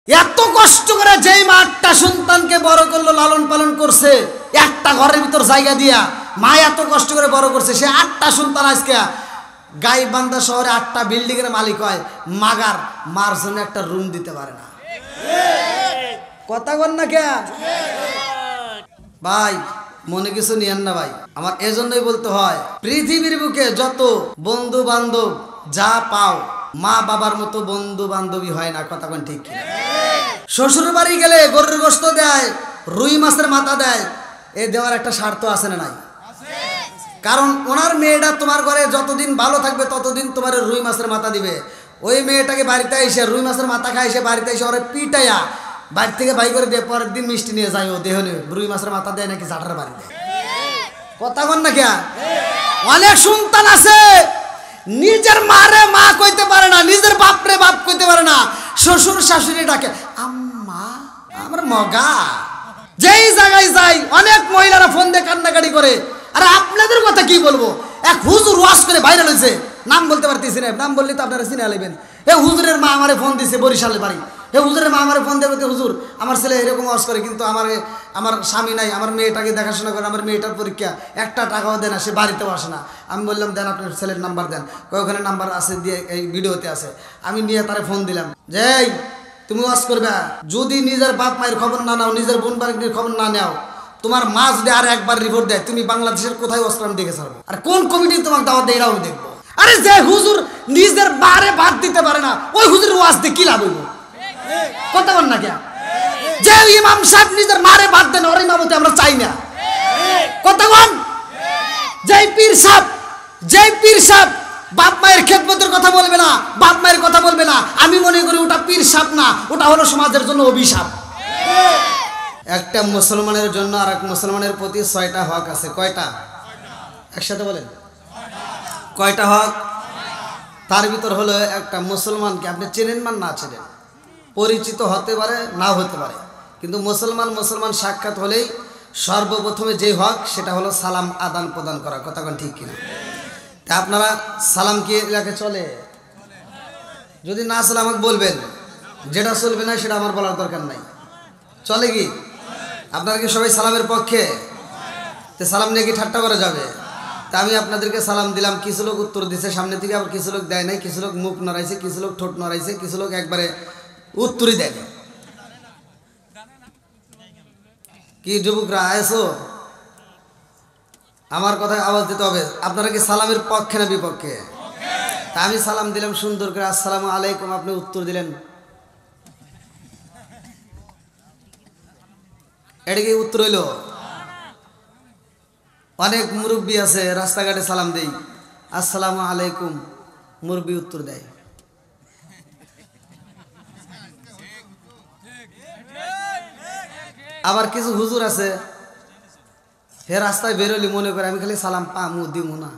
এত কষ্ট করে যেই মা 8টা সন্তানকে বড় করলো, লালন পালন করছে, একটা ঘরের ভিতর জায়গা দিয়া মা এত কষ্ট করে বড় করছে, সে 8টা সন্তান আজকে গাইবান্ধা শহরে 8টা বিল্ডিং এর মালিক হয়, মাগার মার জন্য একটা রুম দিতে পারে না। কথা বল না কে ভাই, মনে কিছু নিয়েন না ভাই। আমার এজন্যই বলতে হয়, পৃথিবীর বুকে যত বন্ধু বান্ধব যা পাও, মা বাবার মতো বন্ধু বান্ধবী হয় না। কথা কোন ঠিক? শ্বশুর বাড়ি গেলে গরুর গোশত দেয়, রুই মাছের মাথা দেয়, এ দেওয়ার একটা স্বার্থ আছে না নাই? কারণ ওনার মেয়েটা তোমার ঘরে যতদিন ভালো থাকবে ততদিন তোমার রুই মাছের মাথা দিবে। ওই মেয়েটাকে বাড়িতে এসে রুই মাছের মাথা খায়, এসে বাড়িতে এসে ওরা পিটাইয়া বাড়ি থেকে বাই করে দিয়ে পরের দিন মিষ্টি নিয়ে যায়, ও দেহ নিয়ে রুই মাছের মাথা দেয় নাকি জাটার বাড়ি দেয়। কথা বল না কে? অনেক সন্তান আছে নিজের মারে মা কইতে পারে না, নিজের বাপরে বাপ কইতে পারে না, শ্বশুর শাশুড়ি ডাকে আম্মা, আমার মগা। যেই জায়গায় যাই অনেক মহিলারা ফোন দিয়ে কান্নাকাটি করে। আর আপনাদের কথা কি বলবো, এক হুজুর ওয়াজ করে ভাইরাল হয়েছে, নাম বলতে পারতেছি না, নাম বললে তো আপনারা চিনে নেবেন। এ হুজুরের মা আমারে ফোন দিছে বরিশালের বাড়ি, এ হুজুরের মা আমারে ফোন দেবে, হুজুর আমার ছেলে এরকম ওয়াজ করে, কিন্তু আমার স্বামী নাই, আমার মেয়েটাকে দেখাশোনা করে, আমার মেয়েটার পরীক্ষা, একটা টাকাও দেয় না, সে বাড়িতেও আসে না। আমি বললাম দেন আপনার ছেলের নাম্বার দেন, ওখানে নাম্বার আছে দিয়ে এই ভিডিওতে আছে। আমি নিয়ে তারে ফোন দিলাম যে তুমি ওয়াজ করবে, যদি নিজের বাপ মায়ের খবর না নাও, নিজের বোন বাড়ির খবর না নাও, তোমার মা যদি আর একবার রিপোর্ট দেয় তুমি বাংলাদেশের কোথায় ওয়াজকাম দেখে ছাড়বে, আর কোন কমিটি তোমাকে দাওয়াত দেয় এটাও দেখবো। আরে যে হুজুর নিজের বারে ভাত দিতে পারে না, ওই হুজুরের ওয়াজ দিয়ে কি লাভ হইব? কথা বল না কে? যে ইমাম সাহেব নিজের মারে ভাত দেন, ওর ইমামতি আমরা চাই না। কথা বল। যেই পীর সাহেব বাপ মায়ের খেদমতের কথা বলবে না, বাপ মায়ের কথা বলবে না, আমি মনে করি ওটা পীর সাহেব না, ওটা হলো সমাজের জন্য অভিশাপ। একটা মুসলমানের জন্য আর এক মুসলমানের প্রতি 6টা হক আছে। কয়টা? একসাথে বলেন, কয়টা হক? তার ভিতর হলো একটা মুসলমানকে আপনি চেনেন বা না চেনেন, পরিচিত হতে পারে নাও হতে পারে, কিন্তু মুসলমান সাক্ষাৎ হলেই সর্বপ্রথমে যে হক সেটা হলো সালাম আদান প্রদান করা। কথা কোন ঠিক কিনা? তা আপনারা সালাম কি এলাকায় চলে? যদি না চলে আমাকে বলবেন, যেটা চলবে না সেটা আমার বলার দরকার নাই। চলে কি? আপনারা কি সবাই সালামের পক্ষে? তো সালাম নিয়ে কি ঠাট্টা করা যাবে? তা আমি আপনাদেরকে সালাম দিলাম, কিছু লোক উত্তর দিচ্ছে সামনে থেকে, আবার কিছু লোক দেয় নাই, কিছু লোক মুখ নড়াইছে, কিছু লোক ঠোঁট নড়াইছে, কিছু লোক একবারে উত্তরই দেয়। কি যুবকরা আয়েছো? আমার কথায় আওয়াজ দিতে হবে। আপনারা কি সালামের পক্ষে না বিপক্ষে? তা আমি সালাম দিলাম সুন্দর করে, আসসালামু আলাইকুম, আপনি উত্তর দিলেন, এটা কি উত্তর হইল? অনেক মুরব্বী আছে রাস্তাঘাটে সালাম দেই, আসসালামু আলাইকুম, মুরব্বী উত্তর দেয়। আবার কিছু হুজুর আছে, হে রাস্তায় বেরোলি মনে করে আমি খালি সালাম পামু দিমু না,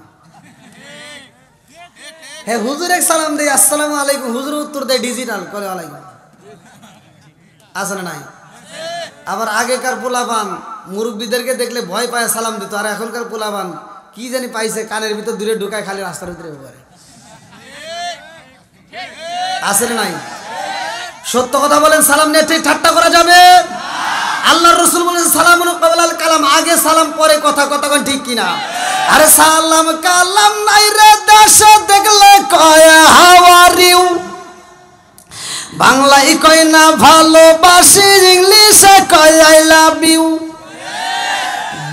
হে হুজুর এক সালাম দেয় আসসালামু আলাইকুম, হুজুর উত্তর দেয় ডিজিটাল করে আলাইকুম। আছে না নাই? আবার আগেকার পোলাপান মুরব্বীদেরকে দেখলে ভয় পায় সালাম দিত, আর এখনকার পোলাপান কি জানি পাইছে কানের ভিতর দূরে ঢুকায় খালি রাস্তার ভিতরে পারে। আছে না নাই? সত্য কথা বলেন, সালাম নিয়ে ঠিক ঠাট্টা করা যাবে? আল্লাহর রাসূল বলেন সালামুন ক্বাবলাল কালাম, আগে সালাম পরে কথা। কথা কোন ঠিক কিনা? আরে সালাম কালাম নাই রে দেশে দেখলে কয় হাউ আর ইউ, বাংলায় কয় না ভালোবাসি, ইংলিশে কয় আই লাভ ইউ।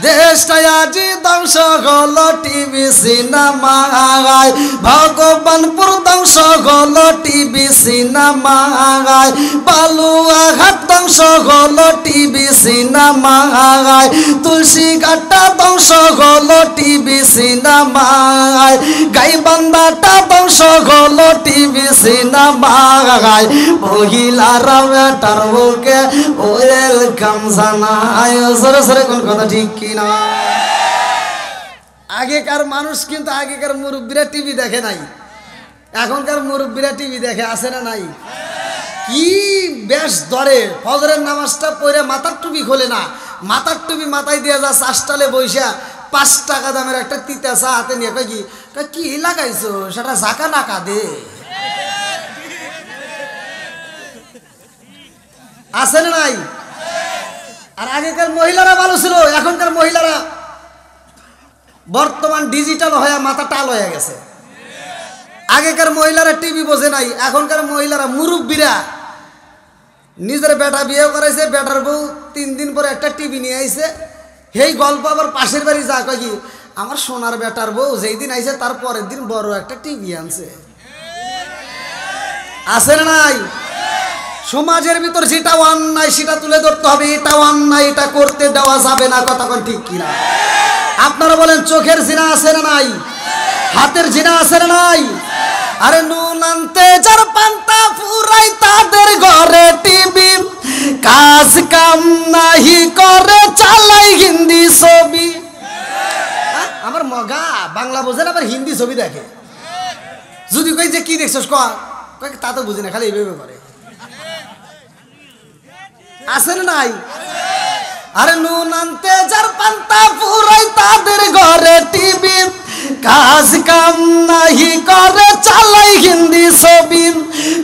দেশটা আজি ধ্বংস হলো টিভি সিনেমায়, ভগবানপুর ধ্বংস হলো টিভি সিনেমায়, বালুয়াঘাট ধ্বংস হলো টিভি সিনেমায়, তুলসীঘাটটা ধ্বংস হলো টিভি সিনেমায়, গাইবান্ধাটা ধ্বংস হলো টিভি সিনেমায়, মহিলারা বেটার বুকে ওয়েলকাম জানায়। সরে সরে কোন কথা ঠিক কি না? আগেকার মানুষ কিন্তু আগেকার মুরব্বীরা টিভি দেখে নাই, এখনকার মুরব্বীরা টিভি দেখে। আছে না নাই? কি বেশ ধরে, ফজরের নামাজটা পড়ে মাথার টুপি খোলে না, মাথার টুপি মাথায় দিয়ে যা চাষটালে বৈশা 5 টাকা দামের একটা তিতা চা হাতে নিয়ে কয় কি লাগাইছো, সেটা ঝাঁকা নাকা দে। আছে না নাই? আর আগেকার মহিলারা ভালো ছিল, এখনকার মহিলারা বর্তমান ডিজিটাল হয়ে মাথা টাল হয়ে গেছে। আগেকার মহিলারা টিভি বোঝে নাই, এখনকার মহিলারা মুরব্বীরা নিজের বেটা বিয়ে করাইছে, বেটার বউ 3 দিন পরে একটা টিভি নিয়ে আইছে। সেই গল্প আবার পাশের বাড়ি যা কয় কি, আমার সোনার বেটার বউ যেই দিন আইছে তার পরের দিন বড় একটা টিভি আনছে। আছে না নাই? সমাজের ভিতর যেটা অন্যায় সেটা তুলে ধরতে হবে, এটা অন্যায়, এটা করতে দেওয়া যাবে না। কথা কোন ঠিক কিনা? আপনারা বলেন চোখের জিনা আছে না নাই? হাতের জিনা আছে না নাই? আরে নুন আনতে যার পান্তা ফুরাই তাদের ঘরে টিভি, কাজ কাম নাহি করে চালাই হিন্দি ছবি। আমার মগা বাংলা বোঝে না, আবার হিন্দি ছবি দেখে। যদি কই যে কি দেখছস কয় তা তো বুঝি না, খালি এইভাবে করে। আছে না নাই? আরে নুন আনতে যার পান্তা ফুরাই তাদের ঘরে টিভি, কাজ কাম নাহি করে চালাই হিন্দি ছবি।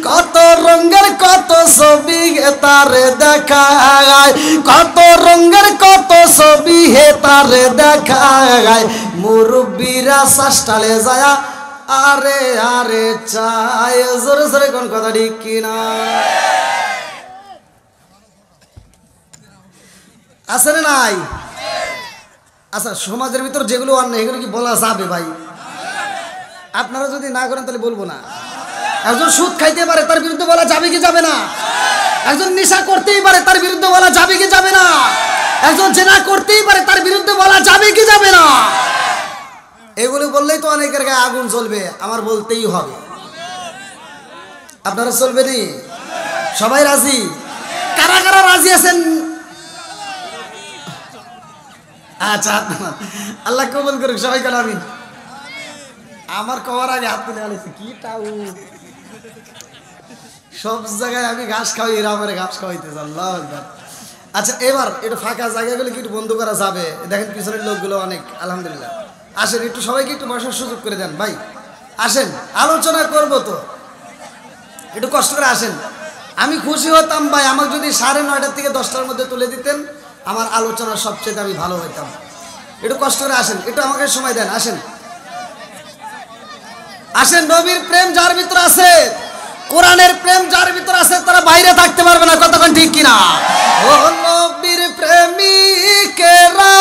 কত রঙের কত ছবি হে তারে দেখায়, কত রঙের কত ছবি হে তারে দেখায়। মুরব্বীরা শাস্তালে যায় আরে আরে চায়। জোরে জোরে কোন কথা ঠিক কিনা? আছে না নাই? আচ্ছা, সমাজের ভিতর যেগুলো অন্যায় এগুলো কি বলা যাবে ভাই? আপনারা যদি না করেন তাহলে বলবো না। একজন সুদ খাইতে পারে, তার বিরুদ্ধে বলা যাবে কি যাবে না? একজন নেশা করতেই পারে, তার বিরুদ্ধে বলা যাবে কি যাবে না? একজন জেনা করতেই পারে, তার বিরুদ্ধে বলা যাবে কি যাবে না? এগুলো বললেই তো অনেকের গায়ে আগুন জ্বলবে, আমার বলতেই হবে। আপনারা চলবে নি? সবাই রাজি? কারা কারা রাজি আছেন? আচ্ছা, আল্লাহ কবুল করুক। সবাই কেন আমিন। আমার কবার আগে হাত তুলে আলেছে কি টাউ, সব জায়গায় আমি ঘাস খাওয়াই, এরা আমার ঘাস খাওয়াইতেছে। আল্লাহ আকবার। আচ্ছা, এবার একটু ফাঁকা জায়গাগুলো কি একটু বন্ধ করা যাবে? দেখেন পিছনের লোকগুলো অনেক, আলহামদুলিল্লাহ। আসেন একটু, সবাইকে একটু বসার সুযোগ করে দেন ভাই। আসেন, আলোচনা করবো তো, একটু কষ্ট করে আসেন। আমি খুশি হতাম ভাই আমাকে যদি 9:30 থেকে 10টার মধ্যে তুলে দিতেন, আমার আলোচনা সবচেয়ে আমি ভালো হইতাম। একটু কষ্ট করে আসেন, একটু আমাকে সময় দেন। আসেন আসেন। নবীর প্রেম যার ভিতর আছে, কোরআনের প্রেম যার ভিতর আছে, তারা বাইরে থাকতে পারবে না। কতক্ষণ ঠিক কিনা? ও নবীর প্রেমিকেরা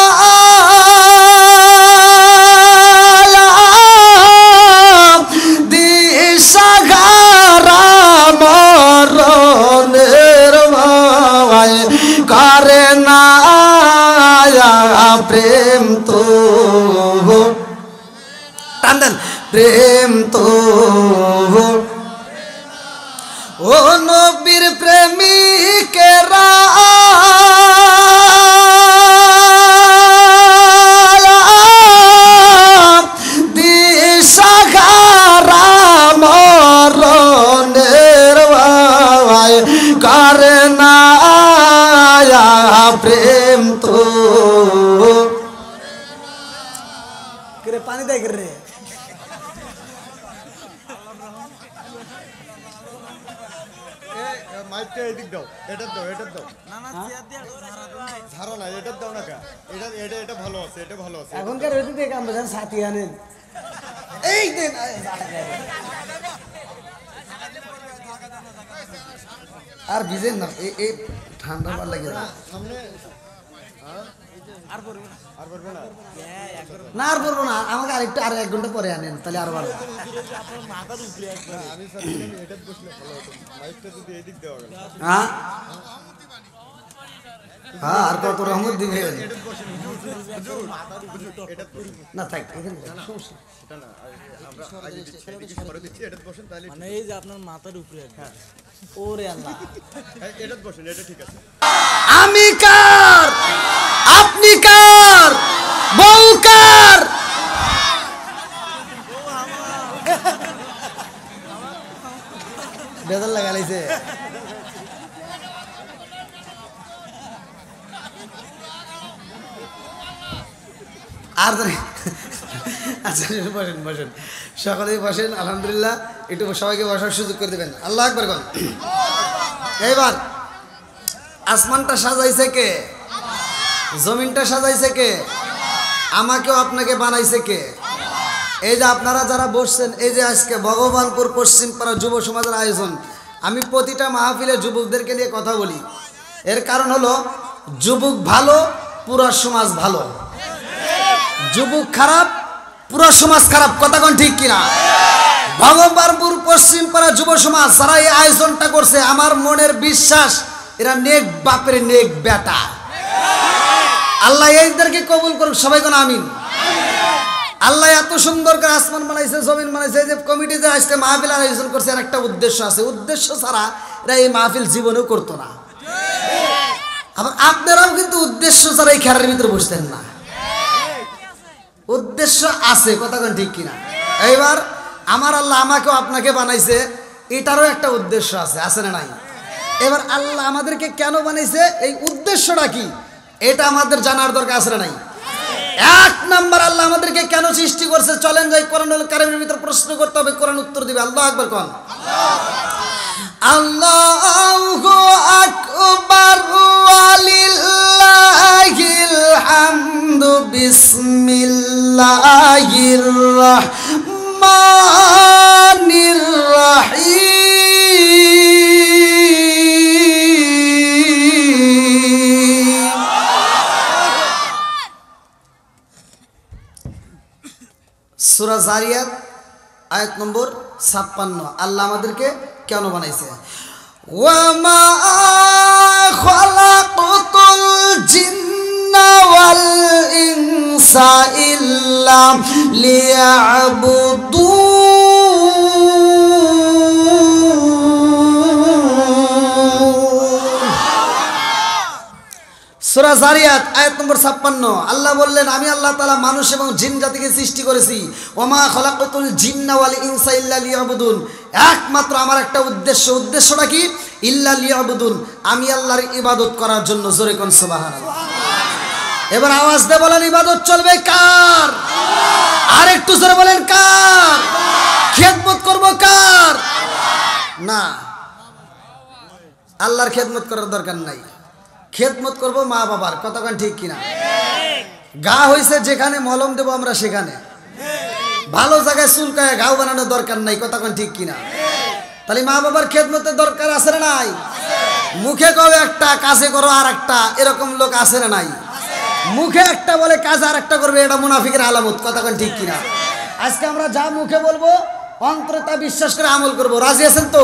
দিশাহারা মরণের ভয় করে না প্রেম তো টান প্রেম তো। ও নবীর প্রেমিকেরা দিশাহারা মরণের ভয় করে না প্রেম তো। পানি দেয় রে। মাইকটা এদিক দাও, এটা দাও, এটা দাও। না না, ধারো না, এটা দাও না কা। এটা এটা এটা ভালো আছে, এটা ভালো আছে। এখনকার ওই দিকে কাম বাজান সাথী আনেন। এই দেন আর ভিজেন না, এই ঠান্ডা ভালো লাগে না। সামনে আর পড়বে না, আর পড়বে না। না আর পড়বো না, আমাকে আরেকটু আর 1 ঘন্টা পরে আনেন, তাহলে আরো ভালো। আমি চাচ্ছিলাম এটা বসলে ভালো হতো, মাইকটা যদি এদিক দেওয়া গেল। হ্যাঁ হ্যাঁ, আর কত রহমত দিবেন না? থাক এখানে সমস্যা এটা না, আমরা আগে দিচ্ছি, এদিকে সরে দিচ্ছি, এটা বসেন তাহলে। মানে এই যে আপনার মাথার উপরে। হ্যাঁ, ওরে আল্লাহ। এটা বসেন, এটা ঠিক আছে। আমি কার, আপনি কার, বউ কার? বেজার লাগাইছে। আর আচ্ছা বসেন বসেন, সকলেই বসেন। আলহামদুলিল্লাহ, একটু সবাইকে বসার সুযোগ করে দেবেন। আল্লাহ আকবার বল। এইবার আসমানটা সাজাইছে কে? জমিনটা সাজাইছে কে? আমাকেও আপনাকে বানাইছে কে? এই যে আপনারা যারা বসছেন, এই যে আজকে ভগবানপুর পশ্চিমপাড়া যুব সমাজের আয়োজন, আমি প্রতিটা মাহফিলে যুবকদেরকে নিয়ে কথা বলি। এর কারণ হলো যুবক ভালো, পুরো সমাজ ভালো। যুবক খারাপ, পুরো সমাজ খারাপ। কথা কোন ঠিক কিনা? ভগবানপুর পশ্চিমপাড়া যুব সমাজ যারা এই আয়োজনটা করছে, আমার মনের বিশ্বাস এরা নেক বাপের নেক বেটা। আল্লাহ এইদেরকে কবুল করুক, সবাই কোন আমিন। আল্লাহ এত সুন্দর করে আসমান বানাইছে, জমিন বানাইছে। যে কমিটি যে আজকে মাহফিল আয়োজন করছে, এর একটা উদ্দেশ্য আছে। উদ্দেশ্য ছাড়া এরা এই মাহফিল জীবনেও করতো না। আবার আপনারাও কিন্তু উদ্দেশ্য ছাড়া এই খেলার ভিতরে বসতেন না। উদ্দেশ্য আছে, কথা কোন ঠিক কিনা? এইবার আমার আল্লাহ আমাকেও আপনাকে বানাইছে, এটারও একটা উদ্দেশ্য আছে, আছে না নাই? এবার আল্লাহ আমাদেরকে কেন বানাইছে, এই উদ্দেশ্যটা কি, এটা আমাদের জানার দরকার আছে না নাই? এক নাম্বার, আল্লাহ আমাদেরকে কেন সৃষ্টি করছে, চলেন যাই কোরআনুল কারীমের ভিতর প্রশ্ন করতে হবে, কোরআন উত্তর দিবে। আল্লাহু আকবার কোন। আল্লাহু আকবার ওয়ালিল্লাহিল হামদু। বিসমিল্লাহির রাহমানির রাহিম। সূরা জারিয়াত আয়াত নম্বর 56। আল্লাহ আমাদেরকে কেন বানাইছে? ওয়ামা খালাকাতুল জিন্না ওয়াল ইনসা ইল্লা সূরা জারিয়াত আয়াত নম্বর 56। আল্লাহ বললেন, আমি আল্লাহ তাআলা মানুষ এবং জিন জাতিকে সৃষ্টি করেছি। ওমা খালাকাতুল জিন্না ওয়াল ইনসা ইল্লা লিয়াবুদুন। একমাত্র আমার একটা উদ্দেশ্য। উদ্দেশ্যটা কি? ইল্লা লিয়াবুদুন, আমি আল্লাহর ইবাদত করার জন্য। জোরে কোন সুবহানাল্লাহ। এবার আওয়াজ দিয়ে বলেন, ইবাদত চলবে কার? আর একটু জোরে বলেন, কার? খেদমত করব কার? না, আল্লাহর খেদমত করার দরকার নাই। খেদমত করব মা বাবার। কথা কোন ঠিক কিনা? গা হইছে যেখানে মলম দেব আমরা সেখানে। ভালো জায়গায় চুলকায় ঘাও বানানোর দরকার নাই। কথা কোন ঠিক কিনা? তাহলে মা বাবার খেদমতের দরকার আছে না নাই? মুখে কও একটা, কাজে করো আর একটা, এরকম লোক আছে না নাই? মুখে একটা বলে কাজে আর একটা করবে, এটা মুনাফিকের আলামত। কথা কোন ঠিক কিনা? আজকে আমরা যা মুখে বলবো অন্তরে তা বিশ্বাস করে আমল করব। রাজি আছেন তো?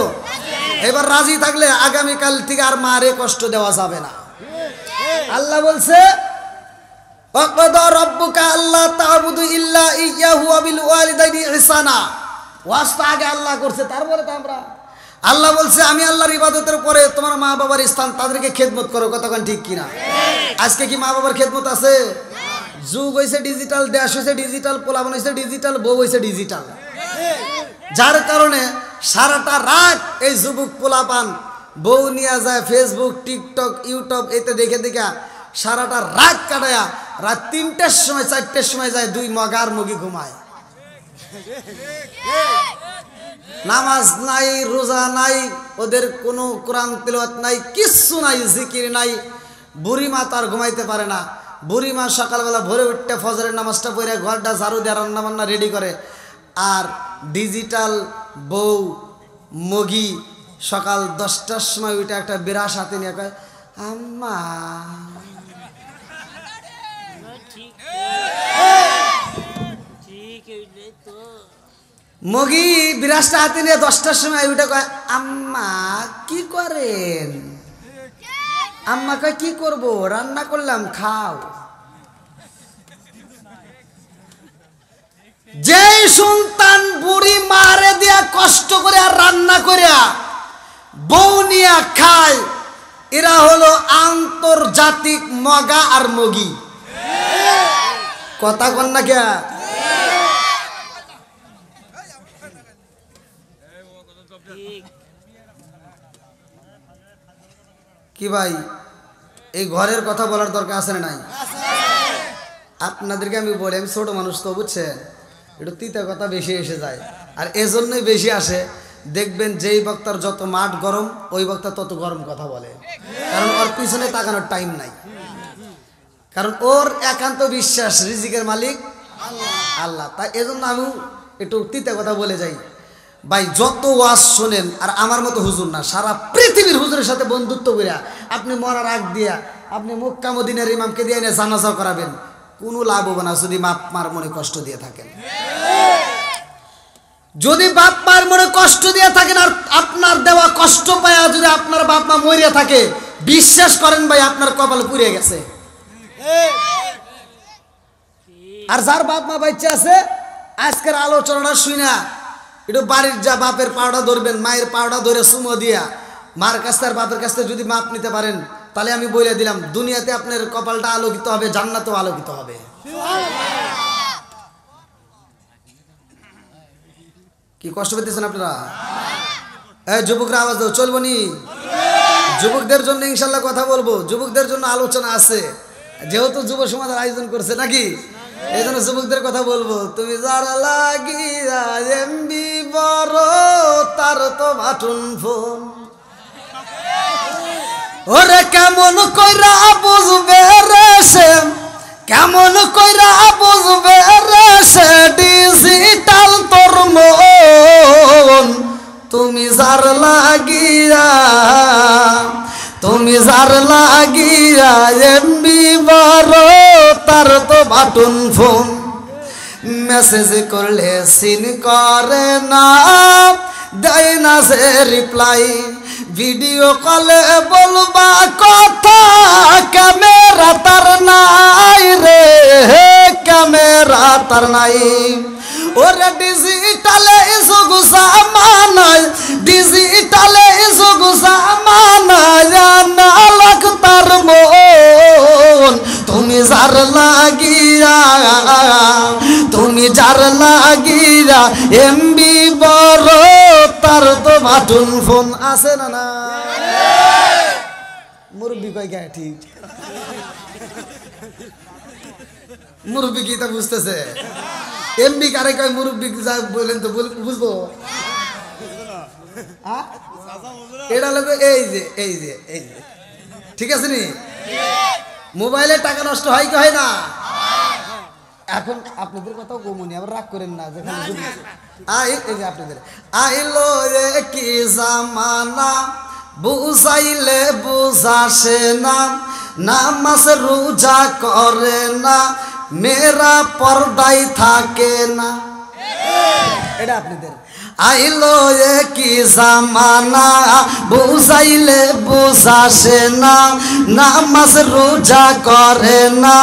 এবার রাজি থাকলে আগামীকাল থেকে আর মারে কষ্ট দেওয়া যাবে না। আল্লাহ বলছে, ওয়াকাদা রাব্বুকা আল্লা তা'বুদু ইল্লা ইয়্যাহু ওয়া বিল ওয়ালিদাইনি ইহসানা। ওয়াজটা আগে আল্লাহ করছে, তারপরে তো আমরা। আল্লাহ বলছে, আমি আল্লাহর ইবাদতের পরে তোমার মা বাবার স্থান, তাদেরকে খেদমত করো। কথা কোন ঠিক কিনা? আজকে কি মা বাবার খেদমত আছে? যুগ হইছে ডিজিটাল, দেশ হইছে ডিজিটাল, পোলাপান হইছে ডিজিটাল, বউ হইছে ডিজিটাল। যার কারণে সারাটা রাত এই যুবক পোলাপান বউ নিয়ে যায় ফেসবুক, টিকটক, ইউটিউব, এতে দেখে দেখে সারাটা রাত কাটায়া রাত 3টার সময় 4টার সময় যায়, দুই মগার মগি ঘুমায়। নামাজ নাই, রোজা নাই, ওদের কোনো কোরআন তিলাওয়াত নাই, কিচ্ছু নাই, জিকির নাই। বুড়ি মা তার ঘুমাইতে পারে না। বুড়ি মা সকালবেলা ভোরে উঠতে ফজরের নামাজটা পড়ে ঘরটা ঝাড়ু দিয়ে রান্না বান্না রেডি করে। আর ডিজিটাল বউ মগি সকাল 10টার সময় উঠে একটা বিরাস হাতে নিয়ে কয়, আম্মা। মগি বিরাসটা হাতে নিয়ে 10টার সময় উঠে কয়, আম্মা কি করেন? আম্মা কয়, কি করব, রান্না করলাম, খাও। যে সন্তান বুড়ি মারে দিয়া কষ্ট করে আর রান্না করিয়া বউ নিয়া খায়, এরা হলো আন্তর্জাতিক মগা আর মগি। কথা কন না কে? কি ভাই, এই ঘরের কথা বলার দরকার আছে না নাই? আপনাদেরকে আমি বলি, আমি ছোট মানুষ তো, বুঝছেন, একটু তিতা কথা বেশি এসে যায়। আর এজন্যই বেশি আসে, দেখবেন যেই বক্তার যত মাঠ গরম, ওই বক্তা তত গরম কথা বলে। কারণ ওর ওর পিছনে তাকানোর টাইম নাই, কারণ ওর একান্ত বিশ্বাস রিজিকের মালিক আল্লাহ। তাই এজন্য আমি একটু তিতে কথা বলে যাই, ভাই যত ওয়াজ শোনেন আর আমার মতো হুজুর না, সারা পৃথিবীর হুজুরের সাথে বন্ধুত্ব করিয়া আপনি মরার আগ দিয়া আপনি মক্কা মদিনার ইমামকে দিয়ে এনে জানাজা করাবেন, কোনো লাভ হবে না যদি বাপ মার মনে কষ্ট দিয়ে থাকেন। যদি বাপ মার মনে কষ্ট দিয়ে থাকেন আর আপনার দেওয়া কষ্ট পায়া যদি আপনার বাপ মা মরিয়া থাকে, বিশ্বাস করেন ভাই আপনার কপাল পুড়ে গেছে। আর যার বাপ মা বাচ্চা আছে, আজকের আলোচনাটা শুনা একটু বাড়ির যা বাপের পাউডা ধরবেন, মায়ের পাউডা ধরে সুমো দিয়া মার কাছ থেকে বাপের কাছ থেকে যদি মাপ নিতে পারেন, তাহলে আমি বলে দিলাম দুনিয়াতে আপনার কপালটা আলোকিত হবে, জান্নাতেও আলোকিত হবে। কি কষ্ট পেতেছেন আপনারা? এই যুবকরা আওয়াজ দাও, চলবো নি? যুবকদের জন্য ইনশাল্লাহ কথা বলবো, যুবকদের জন্য আলোচনা আছে, যেহেতু যুব সমাজের আয়োজন করছে নাকি, এই জন্য যুবকদের কথা বলবো। তুমি যারা লাগিয়া এমবি বড় তার তো বাটন ফোন, ওরে কেমন কইরা বুঝবে রে সে, কেমন কইরা বুঝবে রে সে ডিজিটাল তোর মন। তুমি যার লাগিয়া, তুমি যার লাগিয়া এমবি বড় তার তো বাটন ফোন, মেসেজ করলে সিন করে না, দেয় না সে রিপ্লাই, ভিডিও কলে বলবা কথা ক্যামেরা তার নাই রে, ক্যামেরা তার নাই। ওরে ডিজিটালে যুগ জামানায়, ডিজিটালে যুগ জামানায় নালক তার মন। তুমি যার লাগিয়া, তুমি যার লাগিয়া এমবি বড় তার তো বাটন ফোন আছে না না? মুরব্বী কয় গায়ে ঠিক, মুরব্বী কি তা বুঝতেছে? এমবি কারে কয় মুরব্বী যা বলেন তো বুঝবো? এটা লোক এই যে এই যে এই যে ঠিক আছে নি? মোবাইলে টাকা নষ্ট হয় কি হয় না? এখন আপনাদের কথাও গোমনি, আবার রাগ করেন না। যেখানে আপনাদের আইলো কি জামানা, বুঝাইলে বুঝাসে না, নামাজ রোজা করে না, মেয়েরা পর্দায় থাকে না। এটা আপনাদের আইলো কি জামানা, বুঝাইলে বুঝাসে না, নামাজ রোজা করে না,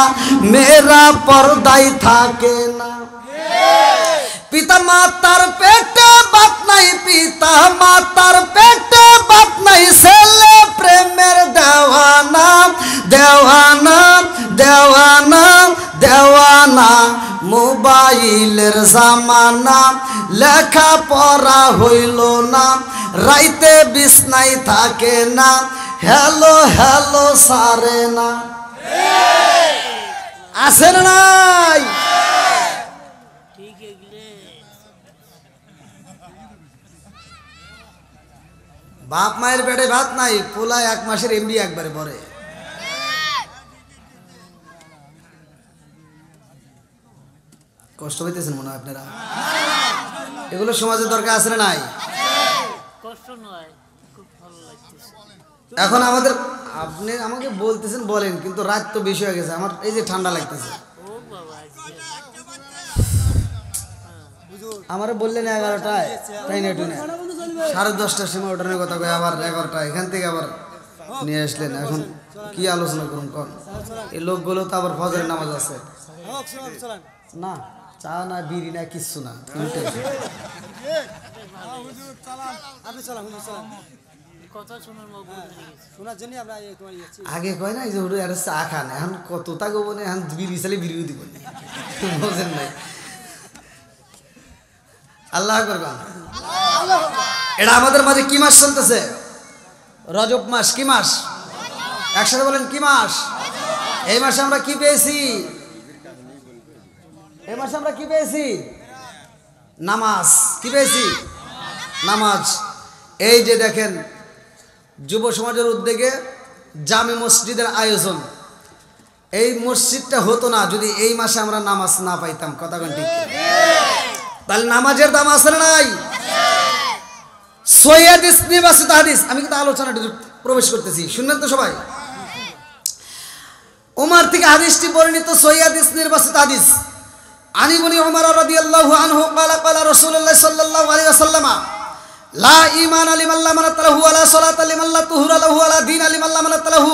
মেয়েরা পর্দায় থাকে না। পিতা মাতার পেটে বাপ নাই, পিতা মাতার পেটে বাপ নাই, ছেলে প্রেমের দেওয়ানা, দেওয়ানা, দেওয়ানা, দেওয়ানা। মোবাইলের জামানা, লেখা পড়া হইল না, রাইতে বিছনায় থাকে না, হ্যালো হ্যালো সারে না। আছে না নাই? বাপ মায়ের পেটে ভাত নাই, পোলা 1 মাসের এমবি একবারে পরে। কষ্ট হইতেছেন মনে হয় আপনারা? এগুলো সমাজের দরকার আছে না নাই? এখন আমাদের, আপনি আমাকে বলতেছেন বলেন, কিন্তু রাত তো বেশি হয়ে গেছে, আমার এই যে ঠান্ডা লাগতেছে। আমার বললেন 11টায়, তাই না? 10:30টার সময় ওঠানোর কথা কয়, আবার 11টা এখান থেকে আবার নিয়ে আসলেন। এখন কি আলোচনা করুন কোন? এই লোকগুলো তো আবার ফজরের নামাজ আছে না, চা না বিড়ি না কিচ্ছু না। আগে কয় না এই যে ওটা একটা চা খান, এখন কত তা গো বলে, এখন বিড়ি চালে বিড়িও দিব বোঝেন নাই? আল্লাহ করবেন। এটা আমাদের মাঝে কি মাস চলতেছে? রজব মাস। কি মাস? একসাথে বলেন কি মাস? এই মাসে আমরা কি পেয়েছি? এই মাসে আমরা কি পেয়েছি? নামাজ। কি পেয়েছি? নামাজ। এই যে দেখেন, যুব সমাজের উদ্যোগে জামে মসজিদের আয়োজন, এই মসজিদটা হতো না যদি এই মাসে আমরা নামাজ না পাইতাম। কথা কোন ঠিক? তাহলে নামাজের দাম আছে না নাই? সহিহ হাদিস নির্বাচিত হাদিস, আমি কিন্তু আলোচনাটা প্রবেশ করতেছি, শুনবেন তো সবাই। ওমর থেকে হাদিসটি বর্ণিত, সহিহ হাদিস নির্বাচিত হাদিস। আন ইবনে ওমর রাদিয়াল্লাহু আনহু قال قال رسول الله صلى الله عليه وسلم لا ঈমান লিমান লা মানাত লাহু ওয়া লা সালাতা লিমান লা তুহুরা লাহু ওয়া লা দীন লিমান লা মানাত লাহু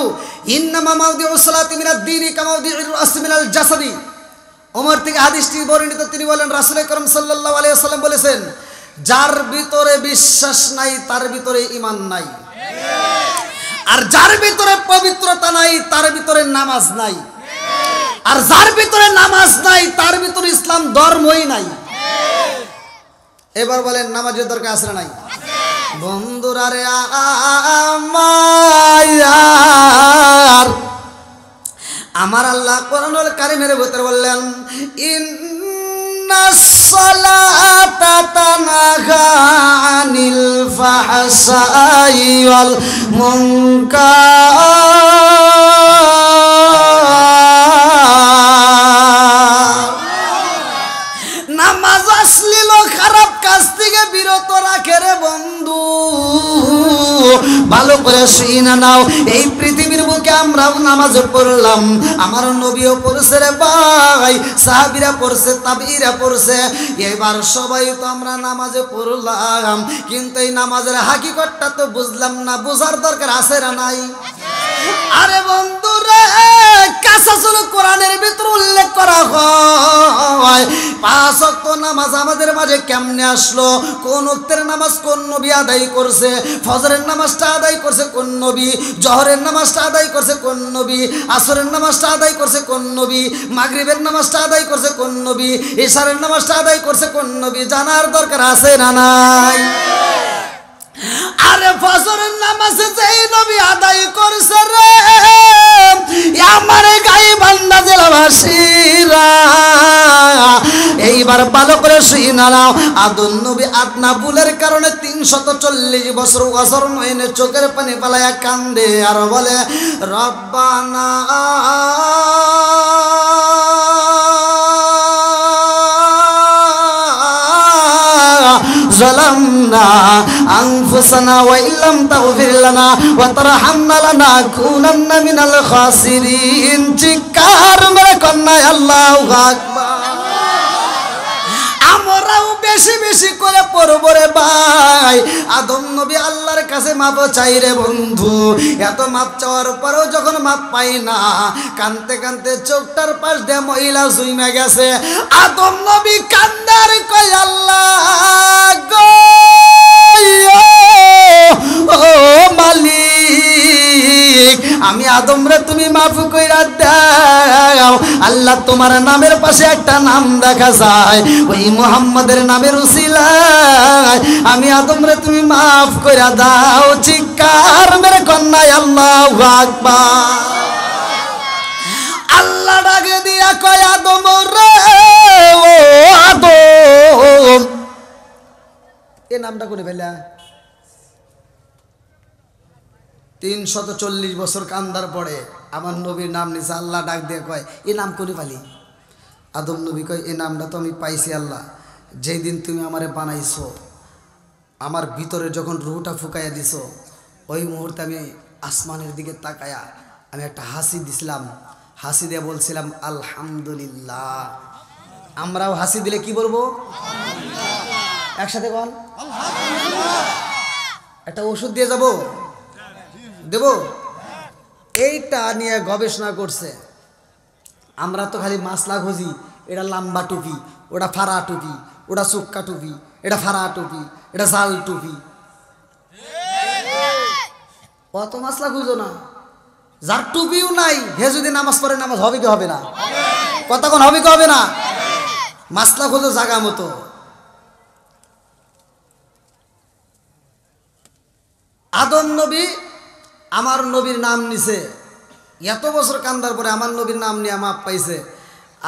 ইন্নামা মাওদিউস সালাতি মিনাদ দীনি কামাওদিউর রাসি মিনাল জাসাদি। ওমর থেকে হাদিসটি বর্ণিত, তিনি বলেন রাসূল আকরাম সাল্লাল্লাহু আলাইহি ওয়াসাল্লাম বলেছেন, যার ভিতরে বিশ্বাস নাই তার ভিতরে ঈমান নাই, আর যার ভিতরে পবিত্রতা নাই তার ভিতরে নামাজ নাই, আর যার ভিতরে নামাজ নাই তার ভিতরে ইসলাম ধর্মই নাই। এবার বলেন নামাজের দরকার আছে না নাই? বন্ধুরা রে আমার আল্লাহ কোরআনুল কারীমের ভিতরে বললেন, ইন্নাস সালাতা তানহা আনিল ফাহশাই ওয়াল মুনকার। নামাজ অশ্লীল খারাপ কাজ থেকে বিরত রাখে রে বন্ধু, ভালো করে শুনে নাও। এই পৃথিবীর বুকে আমরাও নামাজ পড়লাম, আমার নবীও পড়ছে রে ভাই, সাহাবীরা পড়ছে, তাবিঈরা পড়ছে, এবার সবাই তো আমরা নামাজে পড়লাম, কিন্তু এই নামাজের হাকিকতটা তো বুঝলাম না। বোঝার দরকার আছে না নাই? আরে বন্ধু রে, কাসাসুল কোরআনের ভিতর উল্লেখ করা হয় 5 ওয়াক্ত নামাজ আমাদের মাঝে কেমনে আসলো, কোন ওয়াক্তের নামাজ কোন নবী আদায় করছে, ফজরের নামাজটা আদায় করছে কোন নবী, জোহরের নামাজটা আদায় করছে কোন নবী, আসরের নামাজটা আদায় করছে কোন নবী, মাগরিবের নামাজটা আদায় করছে কোন নবী, ইশারের নামাজটা আদায় করছে কোন নবী। জানার দরকার আছে না নাই? আরে ফজরের নামাজে যেই নবী আদায় করছে রে, আমার গায়ে বান্দা জেলাবাসীরা এইবার ভালো করে শুনে নাও। আদম নবী আদনা ভুলের কারণে 340 বছর ওয়াজর নয়নে চোখের পানি পালায়া কান্দে আর বলে, রব্বানা ظلمنا أنفسنا وإن لم تغفر لنا وترحمنا لنكونن من الخاسرين। চিৎকার মেরে কন্যা আল্লাহু আকবার। আমরাও বেশি বেশি করে পড়ব রে ভাই। আদম নবী আল্লাহর কাছে মাপ চাই রে বন্ধু, এত মাপ চাওয়ার পরেও যখন মাপ পাই না, কানতে কানতে চোখটার পাশ দিয়ে মহিলা জুইমা গেছে। আদম নবী কান্দার কই, আল্লাহ গো ও মালিক, আমি আদম রে তুমি মাফ কইরা দাও। আল্লাহ তোমার নামের পাশে একটা নাম দেখা যায়, ওই মুহাম্মাদের নামের উসিলায় আমি আদম রে তুমি মাফ কইরা দাও। চিৎকার মেরে কন্যা আল্লাহু আকবার। আল্লাহ ডাকে দিয়া কয়, আদম রে ও আদম, এ নামটা করে ফেলা। 340 বছর কান্দার পরে আমার নবীর নাম নিছে। আল্লাহ ডাক দিয়ে কয়, এ নাম করে পালি? আদম নবী কয়, এই নামটা তো আমি পাইছি আল্লাহ, যেই দিন তুমি আমারে বানাইছো, আমার ভিতরে যখন রুহটা ফুকাইয়া দিছো, ওই মুহূর্তে আমি আসমানের দিকে তাকায়া আমি একটা হাসি দিছিলাম, হাসি দিয়ে বলছিলাম আলহামদুলিল্লাহ। আমরাও হাসি দিলে কি বলবো? একসাথে বল আলহামদুলিল্লাহ। একটা ওষুধ দিয়ে যাব, দেব? এইটা নিয়ে গবেষণা করছে। আমরা তো খালি মাসলা খুঁজি, এটা লম্বা টুপি, ওটা ফাড়া টুপি, ওটা চুক্কা টুপি, এটা ফাড়া টুপি, এটা জাল টুপি, অত মাসলা খুঁজো না। যার টুপিও নাই হে যদি নামাজ পড়ে, নামাজ হবে কি হবে না? কতক্ষণ হবে কি হবে না? মাসলা খুঁজো জাগা মতো। আদম নবী আমার নবীর নাম নিছে, এত বছর কান্দার পরে আমার নবীর নাম নিয়ে মাপ পাইছে।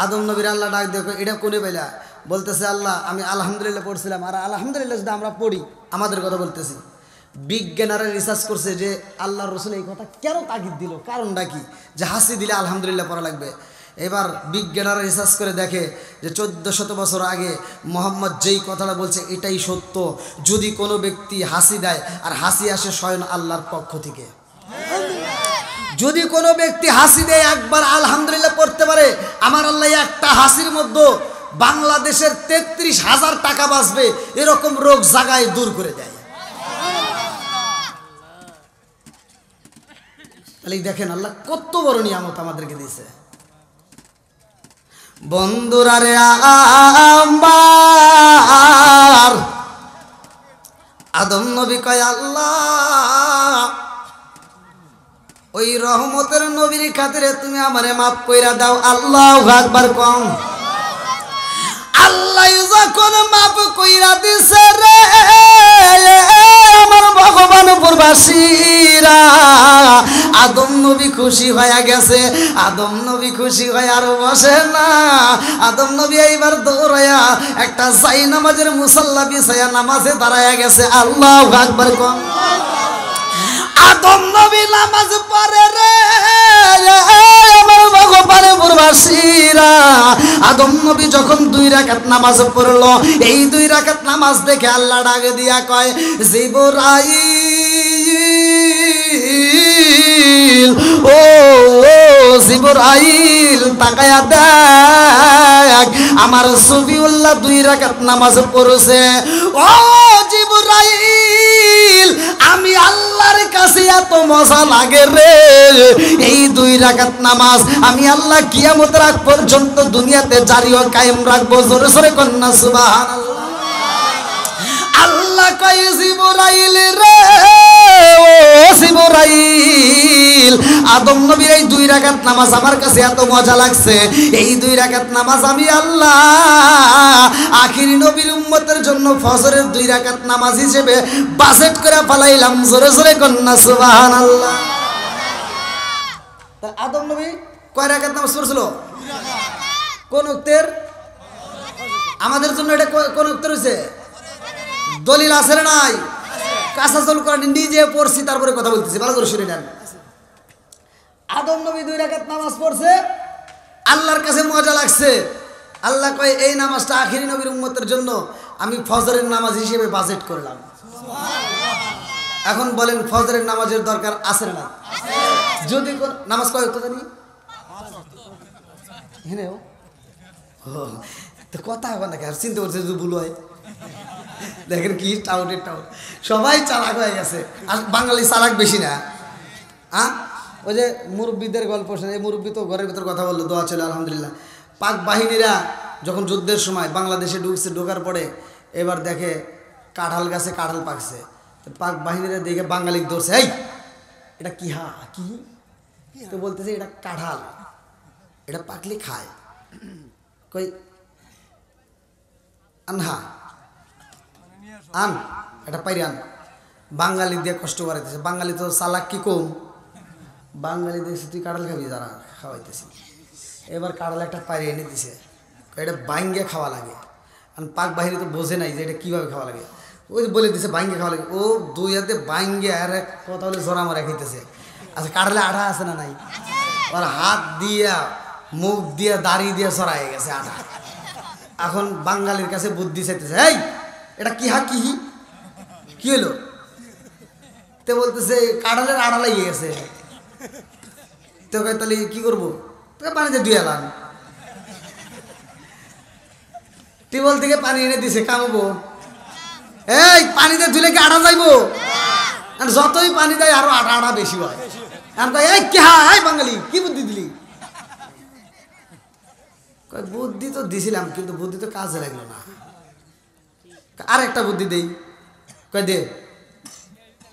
আদম নবীর আল্লাহ ডাক দেখো, এটা কোনে পেলা? বলতেছে, আল্লাহ আমি আলহামদুলিল্লাহ পড়ছিলাম। আর আলহামদুলিল্লাহ যদি আমরা পড়ি, আমাদের কথা বলতেছি, বিজ্ঞানীরা রিসার্চ করছে যে আল্লাহর রাসূল এই কথা কেন তাগিদ দিল, কারণটা কি, যে হাসি দিলে আলহামদুলিল্লাহ পড়া লাগবে। এবার বিজ্ঞানীরা রিসার্চ করে দেখে যে 1400 বছর আগে মোহাম্মদ যেই কথাটা বলছে এটাই সত্য। যদি কোনো ব্যক্তি হাসি দেয় আর হাসি আসে স্বয়ং আল্লাহর পক্ষ থেকে, যদি কোনো ব্যক্তি হাসি দেয় একবার আলহামদুলিল্লাহ পড়তে পারে, আমার আল্লাহ একটা হাসির মধ্যে বাংলাদেশের 33,000 টাকা বাঁচবে এরকম রোগ জাগায় দূর করে দেয়। তাহলে দেখেন আল্লাহ কত বড় নিয়ামত আমাদেরকে দিয়েছে। বন্ধুরা রে আমার আদম নবী কয় আল্লাহ ওই রহমতের নবীর খাতিরে তুমি আমারে মাফ কইরা দাও। আল্লাহু আকবার কম। আল্লাহ যখন মাফ কইরা দিছে রে আমার ভগবান প্রবাসীরা, আদম নবী খুশি হয়ে গেছে। আদম নবী খুশি হয়ে আর বসে না, আদম নবী এইবার দৌড়ায়া একটা যাই নামাজের মুসাল্লা বিছায়া নামাজে দাঁড়ায়া গেছে। আল্লাহু আকবার কম। আদম নবী নামাজ পড়ে রে আমার ভগবানের প্রবাসীরা। আদম নবী যখন 2 রাকাত নামাজ পড়লো, এই 2 রাকাত নামাজ দেখে আল্লাহ ডাক দিয়া কয় জিবরাইল, ও জিবরাইল তাকায়া দেখ আমার সফিউল্লাহ 2 রাকাত নামাজ পড়ছে। ও জিবরাইল আমি আল্লাহর কাছে এত মজা লাগে রে, এই 2 রাকাত নামাজ আমি আল্লাহ কিয়ামতের আগ পর্যন্ত দুনিয়াতে জারি ও কায়েম রাখবো। জোরে জোরে কন্যা সুবহানাল্লাহ। আল্লাহ কয় জিবরাইল রে, ও জিবরাইল আদম নবীর এই 2 রাকাত নামাজ আমার কাছে এত মজা লাগছে, এই 2 রাকাত নামাজ আমি আল্লাহ আখিরি নবীর উম্মতের জন্য ফজরের 2 রাকাত নামাজ হিসেবে বাজেট করে ফেলাইলাম। জোরে জোরে কন্যা সুবহানাল্লাহ। তা আদম নবী কয় রাকাত নামাজ পড়ছিল? 2 রাকাত। কোন উক্তের? আমাদের জন্য এটা কোন উক্তের হইছে? দলিল আছে না নাই? কাসাসুল কোরআন নিজে পড়ছি তারপরে কথা বলতেছি, ভালো করে শুনে নেন। আদম নবী 2 রাকাত নামাজ পড়ছে, আল্লাহর কাছে মজা লাগছে। আল্লাহ কয় এই নামাজটা আখিরি নবীর উম্মতের জন্য আমি ফজরের নামাজ হিসেবে বাজেট করলাম। এখন বলেন ফজরের নামাজের দরকার আছে না? যদি নামাজ কয় তো জানি হ্যাঁ তো কথা হবে না, চিন্তা করছে যদি ভুল হয়। দেখেন কি টাউটের টাউট, সবাই চালাক হয়ে গেছে। আর বাঙালি চালাক বেশি না। হ্যাঁ ওই যে মুরব্বীদের গল্প শোনে, এই মুরব্বী তো ঘরের ভিতর কথা বললো, দোয়া চলে আলহামদুলিল্লাহ। পাক বাহিনীরা যখন যুদ্ধের সময় বাংলাদেশে ঢুকছে, ঢোকার পরে এবার দেখে কাঁঠাল গাছে কাঁঠাল পাকছে। পাক বাহিনীরা দেখে বাঙালি ধরছে, এই এটা কি কি তো বলতেছে এটা কাঁঠাল, এটা পাকলে খায়। কই আনহা আন এটা পাইরে আন। বাঙালি দিয়ে কষ্ট করাইতেছে। বাঙালি তো চালাক কি কম, বাঙালি দেখছি তুই কাঁঠাল খাবি, যারা খাওয়াইতেছি। এবার কাঁঠাল একটা পাইরে এনে দিছে, এটা বাইঙ্গে খাওয়া লাগে। আর পাক বাহিনী তো বোঝে নাই যে এটা কীভাবে খাওয়া লাগে। ওই বলে দিছে বাইঙ্গে খাওয়া লাগে। ও 2 হাতে বাইঙ্গে আর এক কথা বলে জোরা মারা খাইতেছে। আচ্ছা কাঁঠালে আঠা আছে না নাই? ওর হাত দিয়া মুখ দিয়ে দাড়ি দিয়ে সরাই গেছে আঠা। এখন বাঙালির কাছে বুদ্ধি চাইতেছে, এই এটা কি কি হলো? তে বলতেছে কাঁঠালের আঠা লেগে গেছে। তো তাহলে কি করবো? পানিতে ধুয়ে এলাম। টিউবওয়েল থেকে পানি এনে দিছে, কামবো। এই পানিতে ধুলে কি আঠা যাইবো? আর যতই পানি দেয় আরো আঠা বেশি হয়। এই কে হাই বাঙালি কি বুদ্ধি দিলি? বুদ্ধি তো দিছিলাম, কিন্তু বুদ্ধি তো কাজে লাগলো না। আর একটা বুদ্ধি দেই। কয় দে।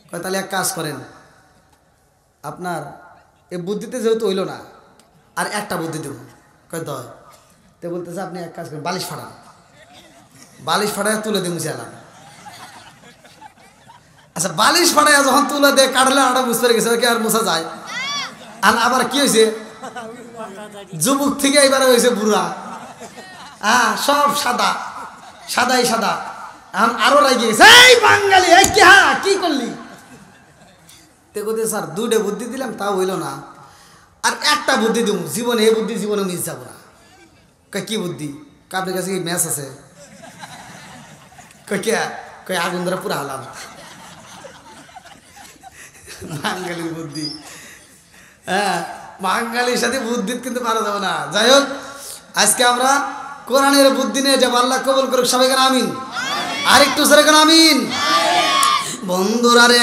কয় তাহলে এক কাজ করেন, আপনার এই বুদ্ধিতে যেহেতু হইল না, আর একটা বুদ্ধি দেব। কয় দয়। তো বলতেছে আপনি এক কাজ করেন, বালিশ ফাটান। বালিশ ফাটায় তুলে দিয়ে মুছে এলাম। আচ্ছা বালিশ ফাটায় যখন তুলে দিয়ে কাটলে আটা বুঝতে পেরে গেছে কি আর মুছা যায়? আর আবার কি হয়েছে, যুবক থেকে এবারে হয়েছে বুড়া। হ্যাঁ সব সাদা, সাদাই সাদা। এখন আরো লাগিয়ে গেছে, এই বাঙালি এই কি কি করলি? তে কোথায় স্যার 2টা বুদ্ধি দিলাম তাও হইল না, আর একটা বুদ্ধি দিব জীবনে, এই বুদ্ধি জীবনে মিস যাবো না। কি বুদ্ধি? আপনার কাছে কি ম্যাচ আছে? কই আগুন ধরে পুরো হালাম। বাঙালির বুদ্ধি, হ্যাঁ বাঙালির সাথে বুদ্ধির কিন্তু পারা যাবে না। যাই হোক, আজকে আমরা কোরআনের বুদ্ধি নিয়ে যাবো। আল্লাহ কবুল করুক সবাই, কেন আমিন। আর একটু সরে কেন আমিন। বন্ধুরা রে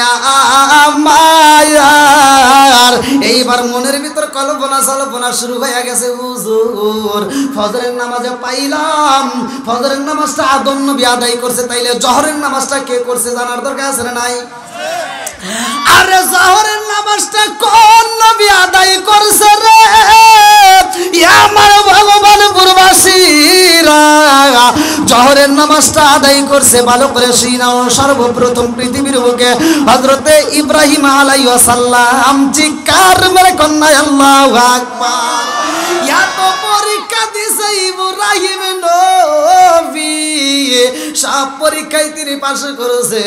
আমার এইবার মনের ভিতর কল্পনা শুরু হয়ে গেছে। হুজুর ফজরের নামাজে পাইলাম, ফজরের নামাজটা আদম নবী আদায় করছে, তাইলে জহরের নামাজটা কে করছে জানার দরকার আছে না নাই? আরে জহরের নামাজটা কোন নবী আদায় করছে রে আমার ভগবান পূর্বাসীরা? জহরের নামাজটা আদায় করছে ভালো করে শুনাও। সর্বপ্রথম পৃথিবীর বুকে হযরতে ইব্রাহিম আলাইহিস সালাম চিৎকার মেরে কন্যা আল্লাহু আকবার। এত পরীক্ষা দিছে ইব্রাহিম নবী, সব পরীক্ষায় তিনি পাশ করেছে।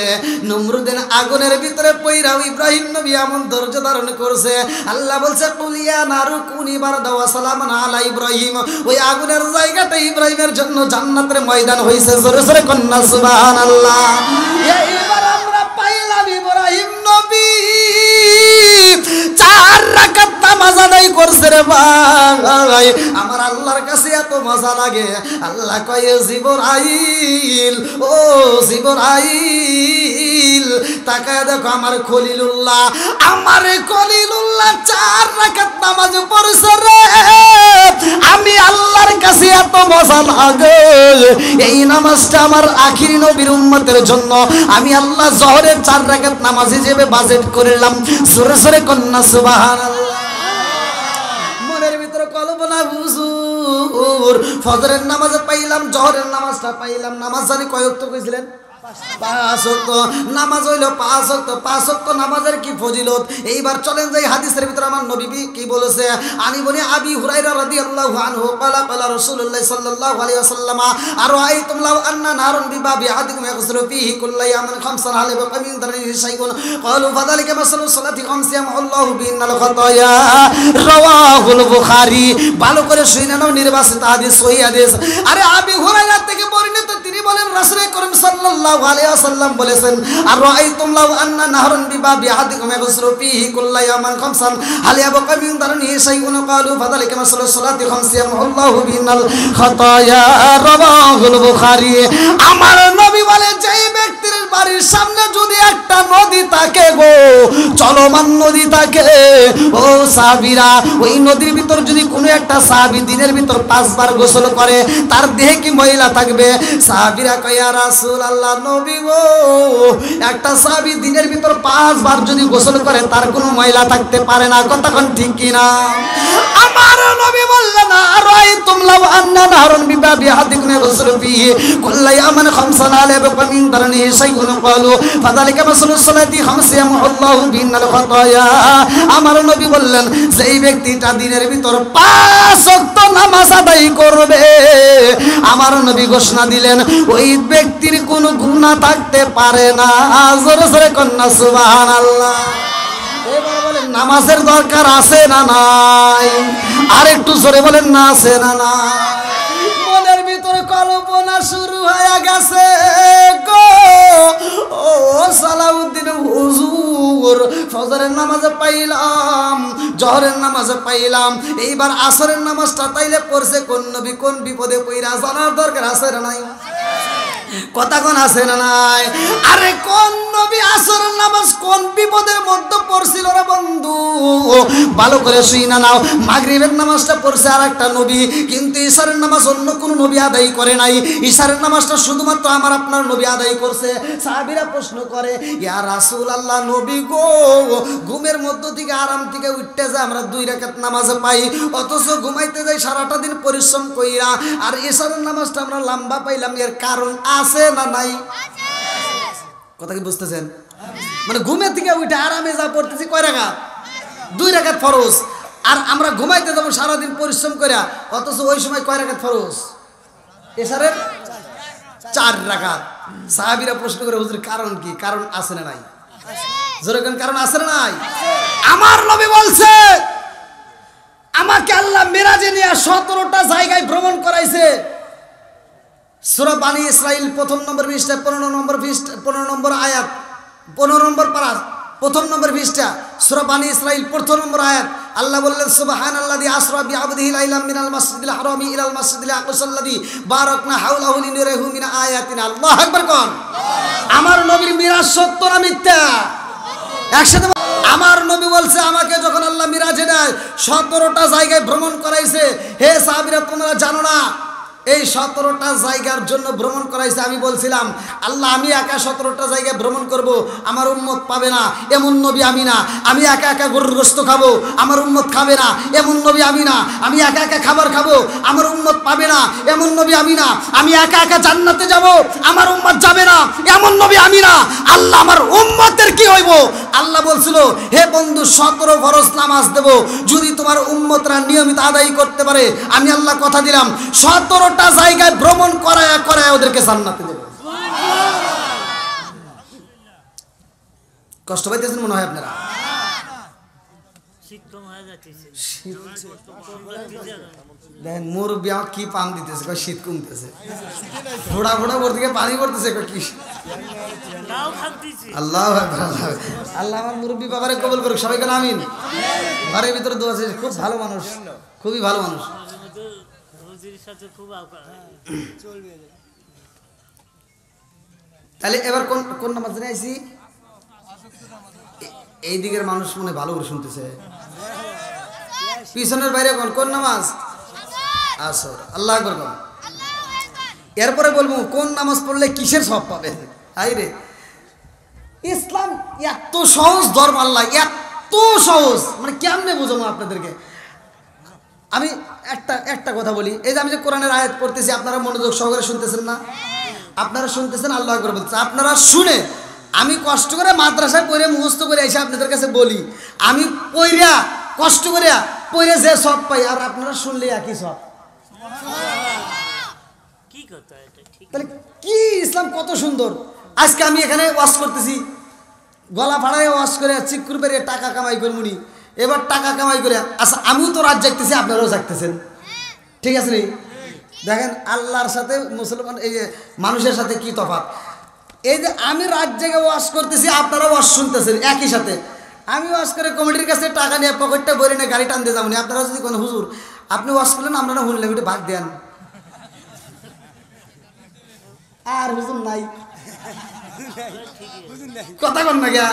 নমরুদের আগুনের ভিতরে পইরাও ইব্রাহিম নবী এমন ধৈর্য ধারণ করছে। আল্লাহ বলছে কুলিয়া নারু কুনি বারদাও ওয়া সালামান আলা ইব্রাহিম। ওই আগুনের জায়গাটা ইব্রাহিমের জন্য জান্নাতের ময়দান হইছে। জোরে জোরে কন্যা সুবহানাল্লাহ। এইবার আমরা পাইলাম ইব্রাহিম নবী 4 রাকাত নামাজ আদায় করছে রে ভাই। আমার আল্লাহর কাছে এত মজা লাগে। আল্লাহ কয় জিবরাইল, ও জিবরাইল তাকায় দেখো আমার খলিলুল্লাহ, আমার খলিলুল্লাহ 4 রাকাত নামাজ পড়ছে রে। আমি আল্লাহর কাছে এত মজা লাগে। এই নামাজটা আমার আখিরি নবীর উম্মতের জন্য আমি আল্লাহ জোহরের 4 রাকাত নামাজ হিসেবে বাজেট করলাম। সরে সরে কন্যা সুবহানাল্লাহ। মনের ভিতরে কল্পনা, হুজুর ফজরের নামাজে পাইলাম, জোহরের নামাজটা পাইলাম। নামাজ জানি কয় ওয়াক্ত কইছিলেন? 5 ওয়াক্ত নামাজ হইল 5 ওয়াক্ত। 5 ওয়াক্ত নামাজের কি ফজিলত। এইবার চলেন যাই হাদিসের ভিতরে আমার নবী কি বলেছে। আনি বনি আবি হুরায়রা রাদিয়াল্লাহু আনহু ক্বালা ক্বালা রাসূলুল্লাহ সাল্লাল্লাহু আলাইহি ওয়াসাল্লাম আরাআইতুম লাউ আন্না নারুন বিবাবি আহাদিকুম ইয়াগসিলু ফীহি কুল্লা ইয়ামিন খামসান হাল ইয়াবকা মিন দারিহি শাইউন ক্বালু ফাযালিকা মাসালু সালাতি খামসিয়াম আল্লাহু বিন্নাল খাতায়া। রাওয়াহুল বুখারী। ভালো করে শুনে নাও, নির্বাচিত হাদিস, সহিহ হাদিস। আরে আবি হুরায়রা থেকে বর্ণিত, তিনি বলেন রাসূল করিম সাল্লাল্লাহু আলাইহি ওয়াসাল্লাম বলেছেন আরাআইতুম লাউ আন্না নাহরুন বিবাবি আহাদিকুম ইয়াগসিলু ফীহি কুল্লা ইয়ামিন খামসান হাল ইয়াবকা মিন দারিহি শাইউন ক্বালু ফাযালিকা মাসালু সালাতি খামসিয়াম আল্লাহু বিন্নাল খাতায়া। রাওয়াহুল বুখারী। আমার নবী বলে যেই ব্যক্তির বাড়ির সামনে যদি একটা নদী থাকে গো, চলমান নদী থাকে, ও সাহাবীরা ওই নদীর ভিতর যদি কোনো একটা সাহাবী দিনের ভিতর 5 বার গোসল করে, তার দেহে কি ময়লা থাকবে? সাহাবীরা কয় ইয়া রাসূলুল্লাহ, নবী গো একটা সাহাবী দিনের ভিতর 5 বার যদি গোসল করে তার কোনো ময়লা থাকতে পারে না। কথা কোন ঠিক কি না? আমার নবী বললেন আরাআইতুম লাউ আন্না নাহরুন বিবাবি আহাদিকুম ইয়াগসিলু ফীহি কুল্লা ইয়ামিন খামসান হাল ইয়াবকা মিন দারিহি শাইউন ক্বালু ফাযালিকা মাসালু সালাতি খামসিয়াম আল্লাহু বিন্নাল খাতায়া। আমার নবী বললেন যেই ব্যক্তিটা দিনের ভিতর 5 ওয়াক্ত নামাজ আদায় করবে, আমার নবী ঘোষণা দিলেন ওই ব্যক্তির কোনো গুনাহ থাকতে পারে না। জোরে জোরে কন্যা সুবহানাল্লাহ। এবার বলেন নামাজের দরকার আছে না নাই? আর একটু জোরে বলেন না আছে না নাই? মনের ভিতরে কল্পনা শুরু হয়ে গেছে গো। ও সালাউদ্দিন হুজুর ফজরের নামাজে পাইলাম, জোহরের নামাজে পাইলাম, এইবার আসরের নামাজটা তাইলে পড়ছে কোন নবী, কোন বিপদে পইরা জানার দরকার আছে না নাই? কথা কোন আছে না নাই? আরে কোন নবী আসরের নামাজ কোন বিপদের মধ্যে পড়ছিল রে বন্ধু? ভালো করে শুইনা নাও। মাগরিবের নামাজটা পড়ছে আরেকটা নবী, কিন্তু ইশারের নামাজ অন্য কোন নবী আদায় করে নাই। ইশারের নামাজটা শুধুমাত্র আমার আপনার নবী আদায় করছে। সাহাবীরা প্রশ্ন করে ইয়া রাসূলুল্লাহ, নবী গো ঘুমের মধ্য থেকে আরাম থেকে উঠতে যায় আমরা 2 রাকাত নামাজ পাই, অথচ ঘুমাইতে যাই সারাটা দিন পরিশ্রম কইরা, আর ইশারের নামাজটা আমরা লম্বা পাইলাম। এর কারণ আছে না নাই? কথা কি বুঝতেছেন? মানে ঘুমের থেকে উঠে আরামে যা পড়তেছি কয় রাকাত? 2 রাকাত ফরজ। আর আমরা ঘুমাইতে যাবো সারাদিন পরিশ্রম করে, অথচ ওই সময় কয় রাকাত ফরজ? এশারের 4 রাকাত। সাহাবীরা প্রশ্ন করে হুজুর কারণ কি? কারণ আছে না নাই? যেরকম কারণ আছে না নাই? আমার নবী বলছে আমাকে আল্লাহ মেরাজে নিয়ে 17টা জায়গায় ভ্রমণ করাইছে। সূরা বানী ইসরাইল 1 নম্বর পৃষ্ঠা 15 নম্বর আয়াত 15 নম্বর পারা 1 নম্বর পৃষ্ঠা সূরা বানী ইসরাইল 1 নম্বর আয়াত আল্লাহ বললেন সুবহানাল্লাযী আসরা বিআবদিহি লাইলাম মিনাল মাসজিদিল হারামি ইলাল মাসজিদিল আকসাল্লাযী বারাকনা হাওলাহু লিনুরিহু মিন আয়াতিনা। আল্লাহু আকবার কোন। আমার নবীর মিরাজ সত্য না মিথ্যা? একসাথে আমার নবী বলছে আমাকে যখন আল্লাহ মিরাজে নেয় 17টা জায়গায় ভ্রমণ করাইছে। হে সাহাবীরা তোমরা জানো না এই 17টা জায়গার জন্য ভ্রমণ করাইছে। আমি বলছিলাম আল্লাহ আমি একা 17টা জায়গায় ভ্রমণ করব, আমার উম্মত পাবে না, এমন নবী আমি না। আমি একা একা গরুর গোশত খাবো, আমার উম্মত খাবে না, এমন নবী আমি না। আমি একা একা খাবার খাবো, আমার উম্মত পাবে না, এমন নবী আমি না। আমি একা একা জান্নাতে যাব, আমার উম্মত যাবে না, এমন নবী আমি না। আল্লাহ আমার উম্মতের কি হইব? আল্লাহ বলছিল হে বন্ধু 17 ফরজ নামাজ দেব, যদি তোমার উম্মতরা নিয়মিত আদায় করতে পারে আমি আল্লাহ কথা দিলাম 17টা জায়গায় ভ্রমণ করায় করায় ওদেরকে জান্নাতে দেব। কষ্ট পাইতেছেন মনে হয় আপনারা? দেখেন মুরব্বী আমার কি পাম দিতেছে, শীত কমতেছে, ফোড়া ফোড়া ভোর থেকে পানি পড়তেছে কি। আল্লাহ আল্লাহ আমার মুরব্বী বাবারে কবুল করুক, সবাই কেন আমিন। ঘরের ভিতরে দোয়া আছে, খুব ভালো মানুষ, খুবই ভালো মানুষ। তাহলে এবার কোন কোন নামাজ জেনে আইছি? এই দিকের মানুষ মনে ভালো করে শুনতেছে, পিছনের বাইরে কোন কোন নামাজ? আসর। আল্লাহু আকবার কোন। এরপরে বলবো কোন নামাজ পড়লে কিসের সওয়াব পাবেন। আইরে ইসলাম এত সহজ ধর্ম, আল্লাহ এত সহজ, মানে কেমনে বোঝাবো আপনাদেরকে। আমি একটা কথা বলি, এই যে আমি যে কোরআনের আয়াত পড়তেছি আপনারা মনোযোগ সহকারে শুনতেছেন না? আপনারা শুনতেছেন? আল্লাহু আকবার বলতেছে। আপনারা শুনে আমি কষ্ট করে মাদ্রাসায় পড়ে মুখস্থ করে এসে আপনাদের কাছে বলি, আমি পড়া কষ্ট করে পড়ে যে সব পাই, আর আপনারা শুনলে একই সব। তাহলে কি ইসলাম কত সুন্দর। আজকে আমি এখানে ওয়াজ করতেছি, গলা ফাড়ায় ওয়াজ করে চিকুর বেরিয়ে টাকা কামাই করবনি। এবার টাকা কামাই করে আচ্ছা আমিও তো রাত জাগতেছি, আপনারাও জাগতেছেন, ঠিক আছে নি? দেখেন আল্লাহর সাথে মুসলমান এই যে মানুষের সাথে কি তফাৎ। এই যে আমি রাত জেগে ওয়াজ করতেছি, আপনারাও ওয়াজ শুনতেছেন একই সাথে। আমি ওয়াজ করে কমিটির কাছে টাকা নিয়ে পকেটটা ভরে নিয়ে গাড়ি টানতে যাবো না। আপনারা যদি কোনো হুজুর আপনি ওয়াজ করলেন আমরা না শুনলাম, একটু ভাগ দেন, আর হুজুর নাই কথা কন না গিয়া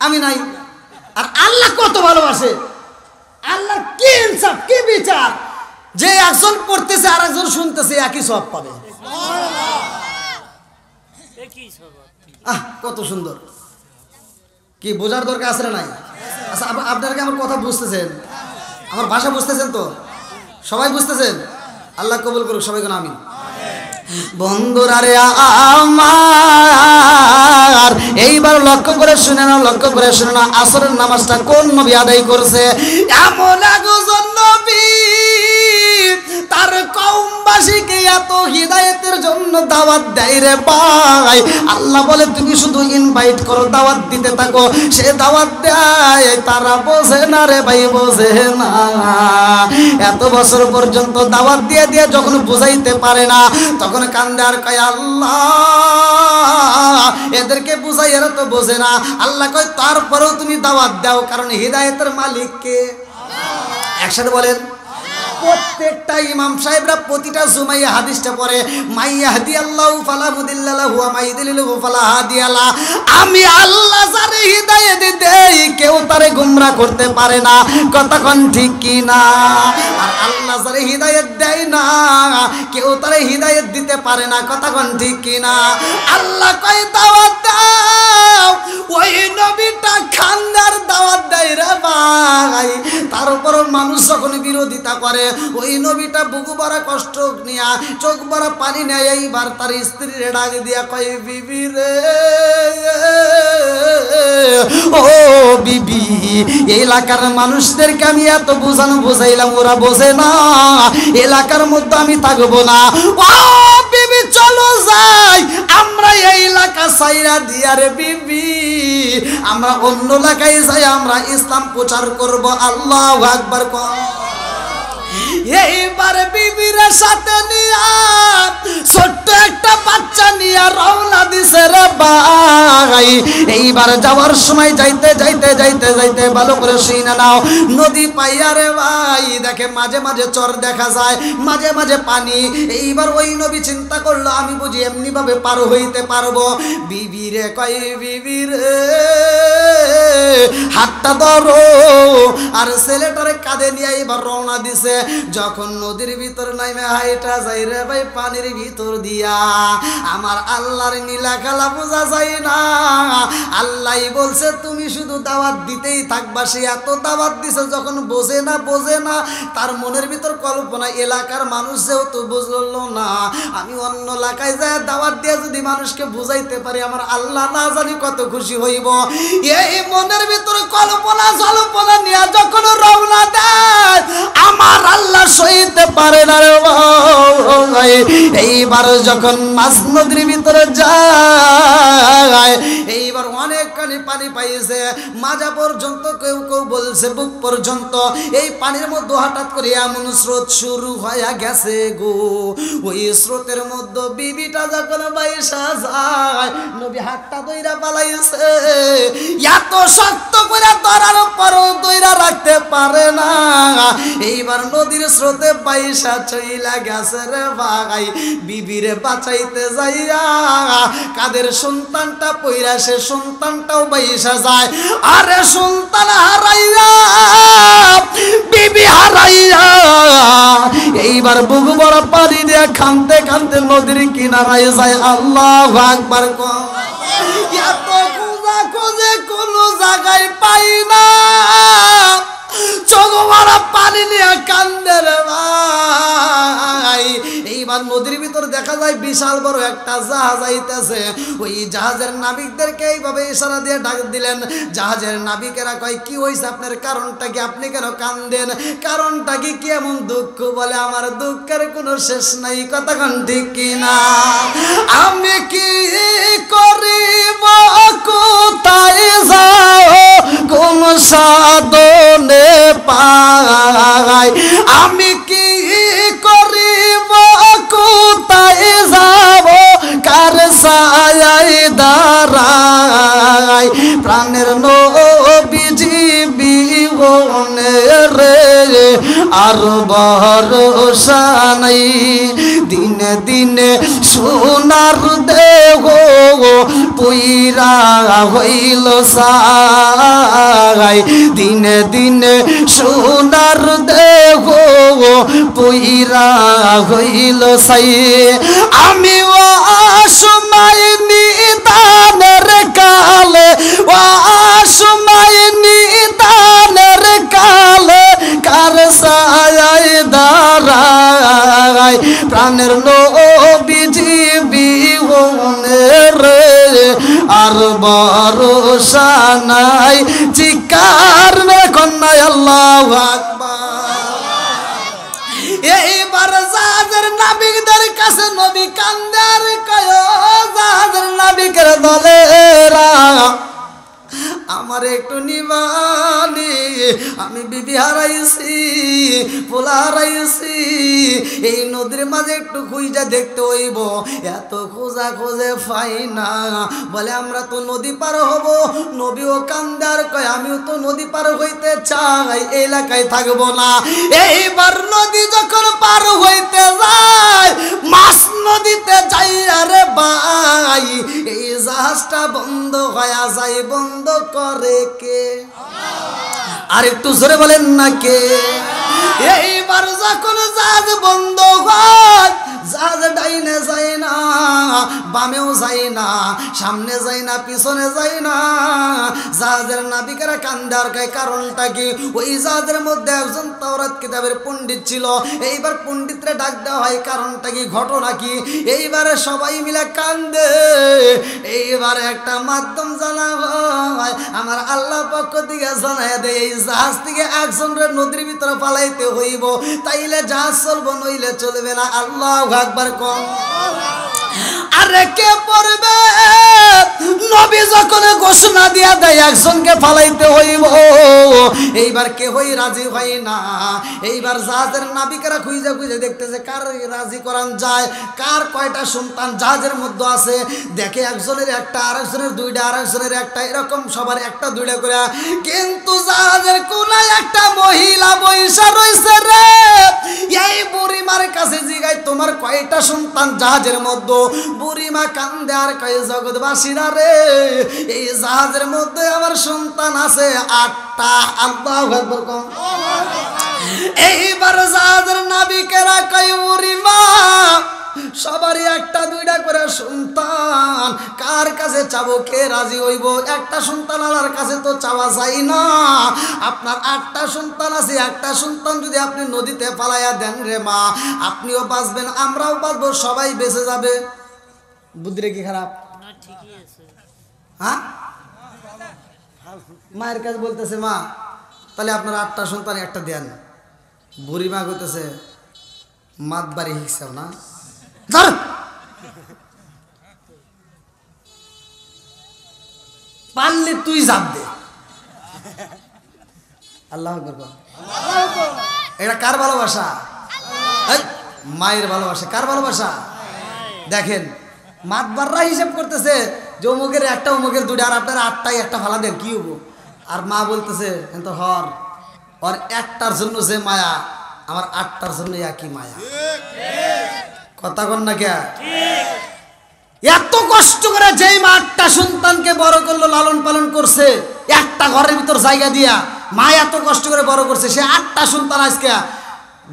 আমি নাই। আর আল্লাহ কত ভালোবাসে, আল্লাহ কি ইনসাফ কি বিচার, যে একজন পড়তেছে আর একজন শুনতেছে একই সওয়াব পাবে। কত সুন্দর, কি বোঝার দরকার আছে না নাই? আচ্ছা আপনারা কি আমার কথা বুঝতেছেন? আমার ভাষা বুঝতেছেন তো? সবাই বুঝতেছেন? আল্লাহ কবুল করুক, সবাই কোন আমিন। বন্ধুরা রে আমার এইবার লক্ষ্য করে শুনে না, লক্ষ্য করে শুনে না, আসরের নামাজটা কোন নবী আদায় করছে? এমন একজন নবী তার কওমবাসীকে এত হিদায়াতের জন্য দাওয়াত দেয় রে ভাই। আল্লাহ বলে তুমি শুধু ইনভাইট করো, দাওয়াত দিতে থাকো, সে দাওয়াত দেয়, তারা বোঝে না রে ভাই, বোঝে না। এত বছর পর্যন্ত দাওয়াত দিয়ে দিয়ে যখন বুঝাইতে পারে না তখন কান্দে আর কয় আল্লাহ এদেরকে বুঝাই, এরা তো বোঝে না। আল্লাহ কয় তারপরেও তুমি দাওয়াত দাও, কারণ হিদায়াতের মালিক কে? একসাথে বলেন। প্রত্যেকটা ইমাম সাহেবরা প্রতিটা জুমাইয়া হাদিসটা পড়ে, মাইয়াহদিয়াল্লাহু ফালা মুদিল্লা লাহু ওয়া মাইয়ুদ্লিলহু ফালা হাদিয়া লা। আমি আল্লাহ যারে হিদায়াত দেই কেউ তারে গোমরাহ করতে পারে না, কথা কোন ঠিক কি না? আর আল্লাহ যারে হিদায়াত দেয় না কেউ তারে হিদায়াত দিতে পারে না, কথা কোন ঠিক কি না? আল্লাহ কয় দাওয়াত দাও, ওই নবীটা খানদার দাওয়াত দেয় রে ভাই। তার উপর মানুষ যখন বিরোধিতা করে ওই নবীটা বুকু ভরা কষ্ট নিয়া চোখ ভরা পানি নেয়, এইবার তার স্ত্রীর ডাক দিয়া কয় বিবি রে, ও বিবি এই এলাকার মানুষদেরকে আমি এত বোঝানো বোঝাইলাম, ওরা বোঝে না, এলাকার মধ্যে আমি থাকবো না। ও বিবি চলো যাই আমরা এই এলাকা সাইরা দিয়া রে বিবি, আমরা অন্য এলাকায় যাই, আমরা ইসলাম প্রচার করব। আল্লাহু আকবার। এইবার বিবির সাথে নিয়া ছোট্ট একটা বাচ্চা নিয়া রওনা দিছে রে ভাই। এইবার যাওয়ার সময় যাইতে যাইতে যাইতে যাইতে ভালো করে শুনে নাও, নদী পাইয়া রে ভাই দেখে মাঝে মাঝে চর দেখা যায়, মাঝে মাঝে পানি। এইবার ওই নবী চিন্তা করলো আমি বুঝি এমনি ভাবে পার হইতে পারবো। বিবি রে কয় বিবি রে হাতটা ধরো, আর ছেলেটারে কাঁধে নিয়ে এইবার রওনা দিছে। যখন নদীর ভিতর নাইমে হাইটা যাই রে ভাই পানির ভিতর দিয়া, আমার আল্লাহর নীলা খেলা বোঝা যায় না। আল্লাহই বলছে তুমি শুধু দাওয়াত দিতেই থাকবা। সে এত দাওয়াত দিছে যখন বোঝে না তার মনের ভিতর কল্পনা এলাকার মানুষ যেহেতু বুঝলো না, আমি অন্য এলাকায় যায় দাওয়াত দিয়ে যদি মানুষকে বুঝাইতে পারি আমার আল্লাহ না জানি কত খুশি হইব। এই মনের ভিতর কল্পনা জল্পনা নিয়ে যখন রওনা দেয় আমার আল্লাহ সইতে পারে না রে ভাই। এইবার যখন মাছ নদীর ভিতরে যায়, এইবার অনেকখানি পানি পাইছে, মাজা পর্যন্ত, কেউ কেউ বলছে বুক পর্যন্ত। এই পানির মধ্যে হঠাৎ করে এমন স্রোত শুরু হয়ে গেছে গো, ওই স্রোতের মধ্যে বিবিটা যখন বাইসা যায় নবী হাতটা দইরা পালাইছে। এত শক্ত করে ধরার পরও দইরা রাখতে পারে না। এইবার নদীর স্রোতে বাইসা চইলা গেছে রে ভাই। বিবিরে বাঁচাইতে যাইয়া কাদের সন্তানটা পইরা সে সন্তানটাও বাইসা যায়। আরে সন্তান হারাইয়া বিবি হারাইয়া এইবার বুক বড় পানি দিয়ে কাঁদতে কাঁদতে নদীর কিনারায় যায়। আল্লাহু আকবার। এত খোঁজা খোঁজে কোনো জায়গায় পাই না, চোখ মারা পানি নিয়ে কান্দে রে ভাই। এইবার নদীর ভিতর দেখা যায় বিশাল বড় একটা জাহাজ আইতেছে। ওই জাহাজের নাবিকদেরকে এইভাবে ইশারা দিয়ে ডাক দিলেন। জাহাজের নাবিকেরা কয় কি হইছে আপনার, কারণটা কি, আপনি কেন কান্দেন, কারণটা কি, কি এমন দুঃখ? বলে আমার দুঃখের কোনো শেষ নাই। কতক্ষণ ঠিক কিনা? আমি কি করিব, কোথায় যাও, কোন সাধনে পাই, আমি কি করিব, কোথায় যাব, কার ছায়ায় দাঁড়াই, প্রাণের নবীজি বিহনে রে আর ভরসা নাই। দিনে দিনে সোনার দেহ পুইরা হইল সাই, দিনে দিনে সোনার দেহ পুইরা হইল সাই। আমি অসময় নিদানের কালে, অসময় নিদানের কালে কার ছায়ায় দাঁড়াই, প্রাণের নবীজি বিহনে রে আর ভরসা নাই। চিৎকার মেরে কন্যা আল্লাহু আকবার। এইবার জাহাজের নাবিকদের কাছে নবী কান্দে আর কয়, জাহাজের নাবিকের দলেরা আমার একটু নিবানি, আমি বিবি হারাইছি, পোলা হারাইছি, এই নদীর মাঝে একটু খুঁজা দেখতে হইব। এত খোঁজা খোঁজে পাই না। বলে আমরা তো নদী পার হব। নবীও কান্দার কয় আমিও তো নদী পার হইতে চাই, এই এলাকায় থাকবো না। এইবার নদী যখন পার হইতে যায়, মাছ নদীতে যাই আরে ভাই, এই জাহাজটা বন্ধ হয়ে যায়। বন্ধ করে কে? আর একটু জোরে বলেন না কে? এইবার যখন জাহাজ বন্ধ হয়, জাহাজ ডাইনে যায় না, বামেও যায় না, সামনে যায় না, পিছনে যায় না। জাহাজের নাবিকেরা কান্দার গায়। কারণটা কি? ওই জাহাজের মধ্যে একজন তাওরাত কিতাবের পণ্ডিত ছিল। এইবার পণ্ডিতরা ডাক দেওয়া হয়। কারণটা কি, ঘটনা কি? এইবারে সবাই মিলে কান্দে। এইবার একটা মাধ্যম জানা হয়, আমার আল্লাহ পক্ষ থেকে জানায় দেয় এই জাহাজ থেকে একজনের নদীর ভিতরে পালাইতে হইব, তাইলে জাহাজ চলবো, নইলে চলবে না। আল্লাহু আকবার। কম আরে কে পড়বে? নবী যখন ঘোষণা দিয়া দেয় একজনকে ফালাইতে হইব, এইবার কেহই রাজি হয় না। এইবার জাহাজের নাবিকেরা খুঁজে খুঁজে দেখতেছে কার রাজি করান যায়, কার কয়টা সন্তান জাহাজের মধ্যে আছে। দেখে একজনের একটা, আরেকজনের দুইটা, আরেকজনের একটা, এরকম সবার একটা দুইটা করে। কিন্তু জাহাজের কোনায় একটা মহিলা বৈশা রইছে রে। এই বুড়িমার কাছে জিগায় তোমার কয়টা সন্তান জাহাজের মধ্যে? বুড়িমা কান্দে আর কয় জগৎবাসীরা রে, এই জাহাজের মধ্যে আমার সন্তান আছে 8টা। আল্লাহু আকবার কম। এইবার জাহাজের নাবিকেরা কয় বুড়িমা সবারই একটা দুইটা করে সন্তান, কার কাছে চাবো? কে রাজি হইব? একটা সন্তান আলার কাছে তো চাওয়া যায় না। আপনার 8টা সন্তান আছে, একটা সন্তান যদি আপনি নদীতে ফালাইয়া দেন রে মা, আপনিও বাঁচবেন, আমরাও বাঁচবো, সবাই বেঁচে যাবে। বুদ্ধিরে কি খারাপ? হ্যাঁ, মায়ের কাছে বলতেছে মা তাহলে আপনার 8টা সন্তান একটা দেন। বুড়ি মা কইতেছে মাতবাড়ি হিসাব না, ধর পারলে তুই জাপ দে। আল্লাহু আকবার। এটা কার ভালোবাসা? মায়ের ভালোবাসা। কার ভালোবাসা? দেখেন মাতবাররা হিসাব করতেছে যে অমুকের একটা, অমুকের দুইটা, আর আপনার 8টাই একটা ফালা দেন কি হবো? আর মা বলতেছে তো হর ওর একটার জন্য যে মায়া, আমার 8টার জন্য একই মায়া। কথা কন না কে? এত কষ্ট করে যেই মা 8টা সন্তানকে বড় করলো, লালন পালন করছে, একটা ঘরের ভিতর জায়গা দিয়া মা এত কষ্ট করে বড় করছে, সে 8টা সন্তান আজকে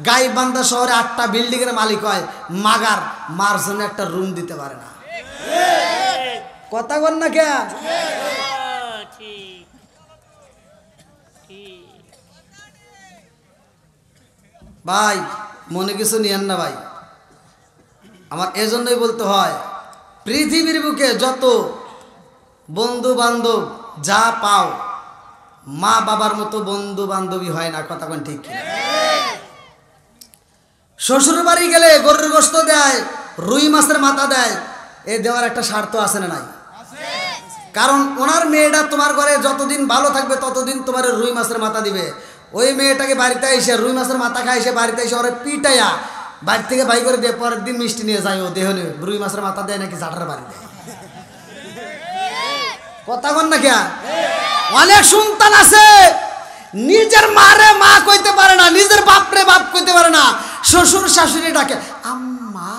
গাইবান্ধা শহরে 8টা বিল্ডিং এর মালিক হয়, মাগার মার জন্য একটা রুম দিতে পারে না। কথা কন না কে? ভাই মনে কিছু নিয়েন না ভাই, আমার এজন্যই বলতে হয় পৃথিবীর বুকে যত বন্ধু বান্ধব যা পাও, মা বাবার মতো বন্ধু বান্ধবী হয় না। কথা কোন ঠিক? শ্বশুর বাড়ি গেলে গরুর গোশত দেয়, রুই মাছের মাথা দেয়, এ দেওয়ার একটা স্বার্থ আছে না নাই? কারণ ওনার মেয়েটা তোমার ঘরে যতদিন ভালো থাকবে ততদিন তোমার রুই মাছের মাথা দিবে। ওই মেয়েটাকে বাড়িতে এসে রুই মাছের মাথা খায়, এসে বাড়িতে এসে ওরা পিটাইয়া বাড়ি থেকে বাই করে দিয়ে পরের দিন মিষ্টি নিয়ে যায়, ও দেহ নিয়ে রুই মাছের মাথা দেয় নাকি জাটার বাড়ি দেয়। কথা বল না কে? অনেক সন্তান আছে নিজের মারে মা কইতে পারে না, নিজের বাপরে বাপ কইতে পারে না, শ্বশুর শাশুড়ি ডাকে আম্মা,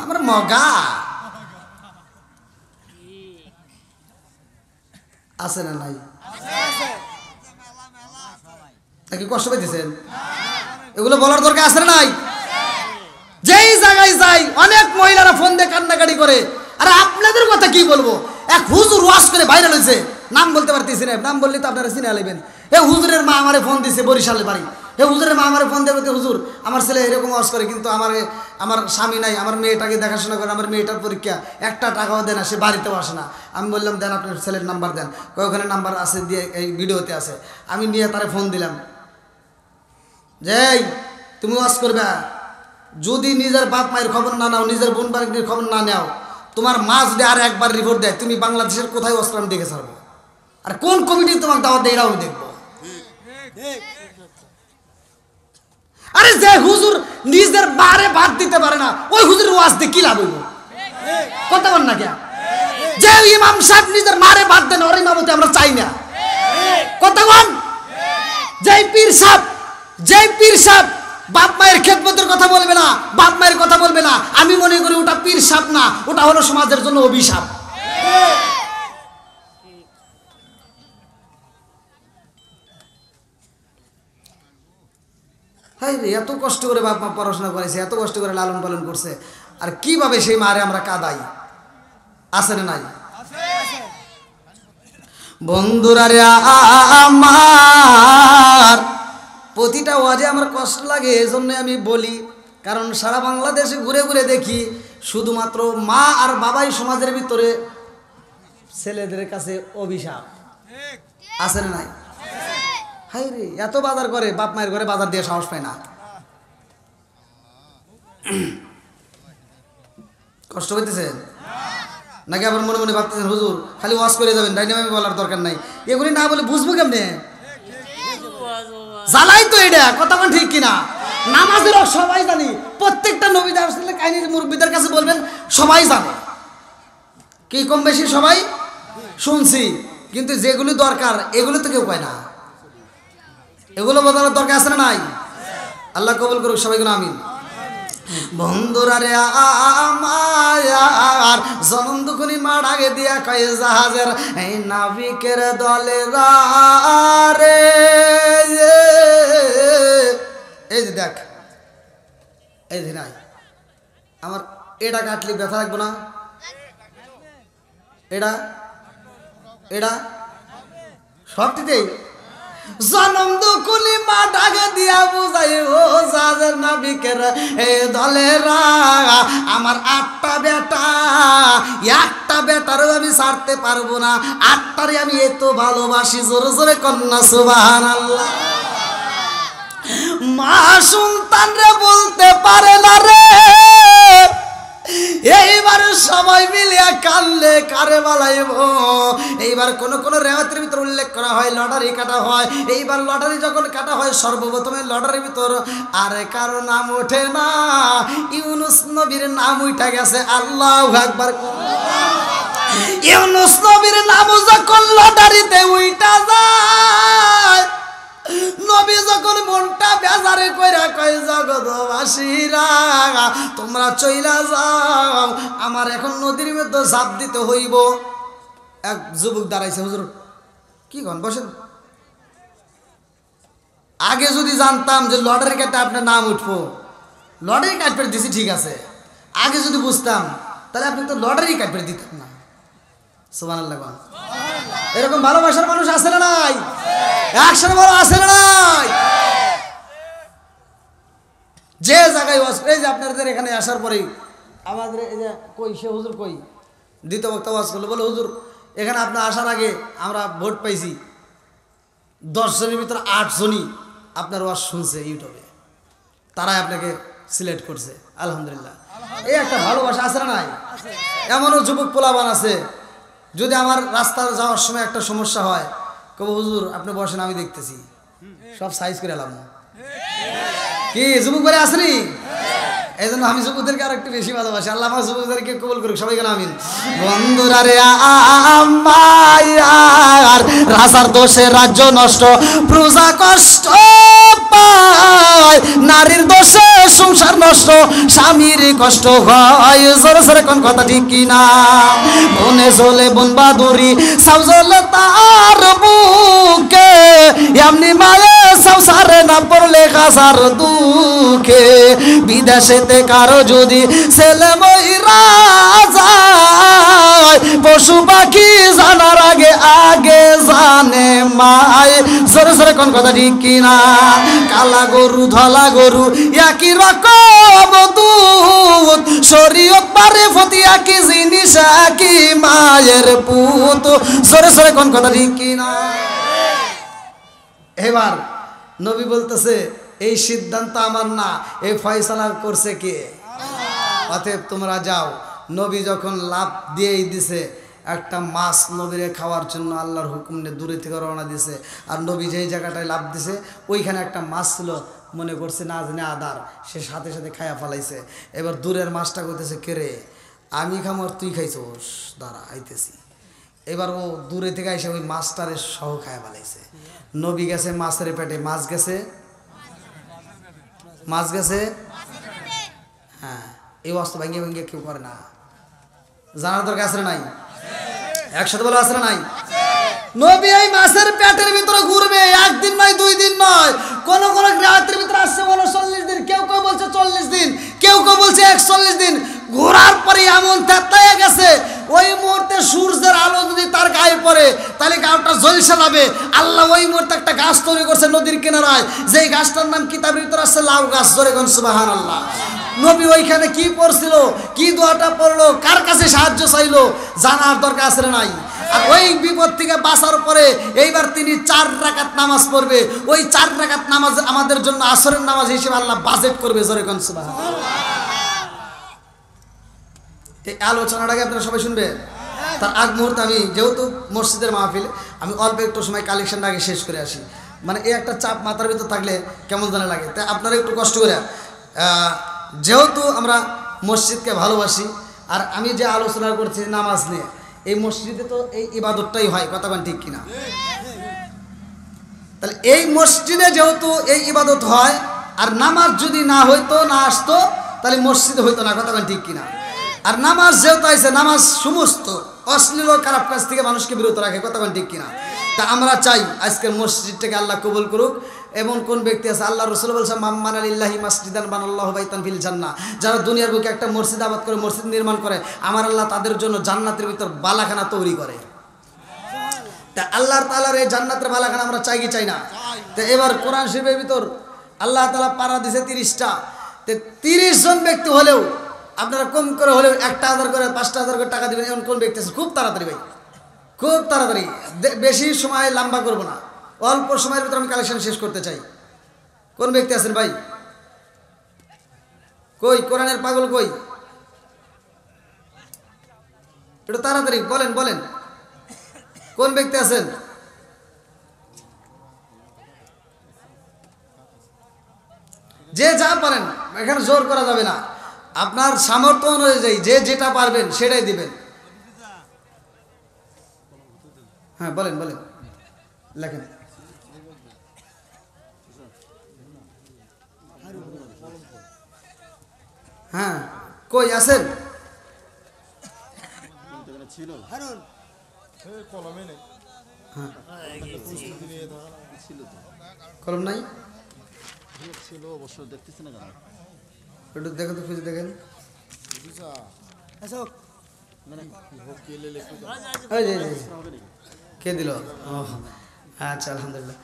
আমার মগা। আছে না নাই? নাকি কষ্ট পাইতেছেন? এগুলো বলার দরকার আছে না নাই? যেই জায়গায় যাই অনেক মহিলারা ফোন দিয়ে কান্নাকাটি করে। আর আপনাদের কথা কি বলবো, এক হুজুর ওয়াজ করে ভাইরাল হয়েছে, নাম বলতে পারতেছি না, নাম বললে তো আপনারা চিনে নেবেন। এ হুজুরের মা আমারে ফোন দিছে, বরিশালের বাড়ি। এ হুজুরের মা আমারে ফোন দেবে, হুজুর আমার ছেলে এরকম ওয়াজ করে, কিন্তু আমার স্বামী নাই, আমার মেয়েটাকে দেখাশোনা করে, আমার মেয়েটার পরীক্ষা, একটা টাকাও দেয় না, সে বাড়িতেও আসে না। আমি বললাম দেন আপনার ছেলের নাম্বার দেন, ওখানে নাম্বার আছে দিয়ে এই ভিডিওতে আছে। আমি নিয়ে তারে ফোন দিলাম যে তুমি ওয়াজ করবে, যদি নিজের বাপ মায়ের খবর না নাও, নিজের বোন বাড়ির খবর না নাও, তোমার মা যদি আর একবার রিপোর্ট দেয় তুমি বাংলাদেশের কোথায় ওয়াজ আমি দেখে ছাড়বো। আর কোন কমিটি তোমাকে দাওয়াত দেয় এরাও দেখবো। আরে যে হুজুর নিজের বারে ভাত দিতে পারে না, ওই হুজুর ওয়াজ দিয়ে কি লাভ হইব? কথা বল না কে? যে ইমাম সাহেব নিজের মারে ভাত দেন, ওর ইমামতি আমরা চাই না। কথা বল। যেই পীর সাহেব বাপ মায়ের খেদমতের কথা বলবে না, বাপ মায়ের কথা বলবে না, আমি মনে করি ওটা পীর সাহেব না, ওটা হলো সমাজের জন্য অভিশাপ। হাই রে, এত কষ্ট করে বাপ মা পড়াশোনা করেছে, এত কষ্ট করে লালন পালন করছে, আর কিভাবে সেই মারে আমরা কাঁদাই? আছে না নাই? বন্ধুরা রে আমার, প্রতিটা ওয়াজে আমার কষ্ট লাগে, এজন্য আমি বলি, কারণ সারা বাংলাদেশে ঘুরে ঘুরে দেখি শুধুমাত্র মা আর বাবাই সমাজের ভিতরে ছেলেদের কাছে অভিশাপ। আছে না নাই? হাই রে, এত বাজার করে, বাপ মায়ের ঘরে বাজার দিয়ে সাহস পায় না। কষ্ট হইতেছেন নাকি আবার মনে মনে ভাবতেছেন হুজুর খালি ওয়াজ করে যাবেন ডাইনামিক বলার দরকার নাই, এগুলি না বলে বুঝবো কেমনে? জ্বালাই তো এটা, কথা বল ঠিক কিনা? নামাজের সবাই জানি, প্রত্যেকটা নবী আসলে কাহিনী মুরব্বীদের কাছে বলবেন সবাই জানে, কি কম বেশি সবাই শুনছি, কিন্তু যেগুলি দরকার এগুলো তো কেউ পায় না। এগুলো বদলার দরকার আছে না নাই? আল্লাহ কবুল করুক সবাই গুলো আমিন। বন্ধুরা রে আমার জনম দুখনি মা ডাকে দিয়া কয় জাহাজের এই নাবিকের দলে রে, এই যে দেখ, এই যে নাই আমার এটা কাটলি ব্যথা লাগবো না, এটা এটা সবটিতেই জনম দুকুলি মা ডাকে দিয়া বুঝাই ও জাহাজের নাবিকের এ দলেরা আমার 8টা বেটা, একটা বেটারও আমি ছাড়তে পারবো না, 8টারে আমি এত ভালোবাসি, জোরে জোরে কন্যা সুবহানাল্লাহ। মা সন্তান রে বলতে পারে না রে, এইবার সবাই মিলিয়া কানলে কারে বালাইব। এইবার কোন কোন রেওয়াতের ভিতর উল্লেখ করা হয় লটারি কাটা হয়, এইবার লটারি যখন কাটা হয় সর্বপ্রথমে লটারির ভিতর আরে কারো নাম ওঠে না, ইউনুস নবীর নাম উঠা গেছে। আল্লাহু আকবার। ইউনুস নবীর নাম যখন লটারিতে উঠা যায়, নবী যখন মনটা বেজারে কইরা কয় জগৎবাসীরা তোমরা চইলা যাও, আমার এখন নদীর মধ্যে ঝাঁপ দিতে হইব। এক যুবক দাঁড়াইছে, হুজুর কি কন বসেন, আগে যদি জানতাম যে লটারি কাটতে আপনার নাম উঠবো, লটারি কাটপেট দিছি ঠিক আছে, আগে যদি বুঝতাম তাহলে আপনি তো লটারি কাটপেট দিতেন না। সুবহানাল্লাহ। এরকম ভালোবাসার মানুষ আছে না নাই? একশো বড় আছে না নাই? যে জায়গায় এই যে আপনাদের এখানে আসার পরেই আমাদের এই যে কই সে হুজুর কই দ্বিতীয় বক্তা ওয়াজ করলো, বলে হুজুর এখানে আপনার আসার আগে আমরা ভোট পাইছি, 10 জনের ভিতরে 8 জনই আপনার ওয়াজ শুনছে ইউটিউবে, তারাই আপনাকে সিলেক্ট করছে। আলহামদুলিল্লাহ। এই একটা ভালোবাসা আছে না নাই? এমনও যুবক পোলাবান আছে, যদি আমার রাস্তা যাওয়ার সময় একটা সমস্যা হয়, কব হুজুর আপনি বসেন আমি দেখতেছি, সব সাইজ করে এলাম। কি যুবক বলে আসেনি? এই জন্য আমি যুবকদেরকে আর একটু বেশি ভালোবাসি। আল্লাহ আমার যুবকদেরকে কবুল করুক সবাই কেন আমিন। বন্ধুরা রে আমার রাজার দোষে রাজ্য নষ্ট, প্রজা কষ্ট পায়, নারীর দোষে সংসার নষ্ট, স্বামীর কষ্ট হয়। জোরে জোরে কোন কথা ঠিক কিনা? বনে জ্বলে বন বাদুরি, সাউ জ্বলে তার বুকে, এমনি মায়ে সাউ সারে না পড়লে গাজার দুঃখে। বিদেশেতে কারো যদি ছেলে মইরা যায়, পশু পাখি জানার আগে আগে জানে মায়। জোরে জোরে কোন কথা ঠিক কিনা? কালা গরু ধলা গরু একই রকম দুধ, শরীয়ত পারে ফতি একই জিনিস একই মায়ের পুত। জোরে জোরে কোন কথা ঠিক কিনা? এবার নবী বলতেছে এই সিদ্ধান্ত আমার না, এই ফয়সালা করছে কে? অতএব তোমরা যাও। নবী যখন লাভ দিয়েই দিছে, একটা মাছ নবীরে খাওয়ার জন্য আল্লাহর হুকুম নিয়ে দূরে থেকে রওনা দিছে, আর নবী যেই জায়গাটায় লাভ দিছে ওইখানে একটা মাছ ছিল, মনে করছে না জানে আদার, সে সাথে সাথে খাইয়া ফেলাইছে। এবার দূরের মাছটা করতেছে কে রে, আমি খামো আর তুই খাইছোস, দাঁড়া আইতেছি। এবার ও দূরে থেকে এসে ওই মাছটারে সহ খাইয়া ফেলাইছে। নবী গেছে মাছের পেটে, মাছ গেছে, মাছ গেছে। হ্যাঁ, এই অস্ত্র ভেঙে ভেঙে কেউ করে না, জানার দরকার আছে না নাই? একসাথে বলে আছে না নাই? নবী এই মাছের পেটের ভিতরে ঘুরবে, একদিন নয় 2 দিন নয়, কোন কোন রাতের ভিতরে আসছে 39 দিন, কেউ কেউ বলছে 40 দিন, কেউ কেউ বলছে 41 দিন। ঘোরার পরে এমন তেতলায় গেছে, ওই মুহূর্তে সূর্যের আলো যদি তার গায়ে পড়ে তাহলে গাটা জ্বলসে যাবে। আল্লাহ ওই মুহূর্তে একটা গাছ তৈরি করছে নদীর কিনারায়, যেই গাছটার নাম কিতাবের ভিতরে আছে লাউ গাছ। জোরে কোন সুবহানাল্লাহ। নবী ওইখানে কি পড়ছিল, কি দোয়াটা পড়লো, কার কাছে সাহায্য চাইলো, জানার দরকার আছে না নাই? আর ওই বিপদ থেকে বাঁচার পরে এইবার তিনি 4 রাকাত নামাজ পড়বে। ওই 4 রাকাত নামাজ আমাদের জন্য আসরের নামাজ হিসেবে আল্লাহ বাজেট করবে। জোরে কোন সুবহানাল্লাহ। এই আলোচনাটাকে আপনারা সবাই শুনবেন। তার আগ মুহূর্তে আমি যেহেতু মসজিদের মাহফিল, আমি অল্প একটু সময় কালেকশনটা আগে শেষ করে আসি। মানে এই একটা চাপ মাথার ভিতর থাকলে কেমন জানা লাগে, তাই আপনারা একটু কষ্ট করে, যেহেতু আমরা মসজিদকে ভালোবাসি, আর আমি যে আলোচনা করছি নামাজ নিয়ে, এই মসজিদে তো এই ইবাদতটাই হয়, কথা বলেন ঠিক কিনা? তাহলে এই মসজিদে যেহেতু এই ইবাদত হয়, আর নামাজ যদি না হইতো, না আসতো, তাহলে মসজিদে হইতো না, কথা বলেন ঠিক কিনা? আর নামাজ যেহেতু আছে, নামাজ সমস্ত অশ্লীল ও খারাপ কাজ থেকে মানুষকে বিরত রাখে, কথা বলেন ঠিক কিনা? তা আমরা চাই আজকের মসজিদটাকে আল্লাহ কবুল করুক। এমন কোন ব্যক্তি আছে, আল্লাহ রাসূল বলেছেন মাম্মান আলিল্লাহি মাসজিদান বানাল্লাহু বাইতান ফিল জান্নাহ, যারা দুনিয়ার বুকে একটা মসজিদ আবাদ করে, মসজিদ নির্মাণ করে, আমার আল্লাহ তাদের জন্য জান্নাতের ভিতর বালাখানা তৈরি করে। তা আল্লাহ তাআলার এই জান্নাতের বালাখানা আমরা চাই কি চাই না? তো এবার কোরআন শরীফের ভিতর আল্লাহ তাআলা পারা দিয়েছে 30টা। তো 30 জন ব্যক্তি হলেও আপনারা কম করে হলেও 1,000 করে 5,000 করে টাকা দিবেন, এমন কোন ব্যক্তি আছে? খুব তাড়াতাড়ি ভাই, খুব তাড়াতাড়ি, বেশি সময় লম্বা করবো না, অল্প সময়ের ভিতরে আমি কালেকশন শেষ করতে চাই। কোন ব্যক্তি আছেন ভাই? কই কোরআনের পাগল কই? একটু তাড়াতাড়ি বলেন, বলেন কোন ব্যক্তি আছেন? যে যা পারেন, এখানে জোর করা যাবে না, আপনার সামর্থ্য অনুযায়ী যে যেটা পারবেন সেটাই দিবেন। হ্যাঁ বলেন, বলেন, লেখেন। হ্যাঁ কই আছেন? কলম নাই? একটু দেখো তো, খুঁজে দেখেন। কে দিল? আচ্ছা আলহামদুলিল্লাহ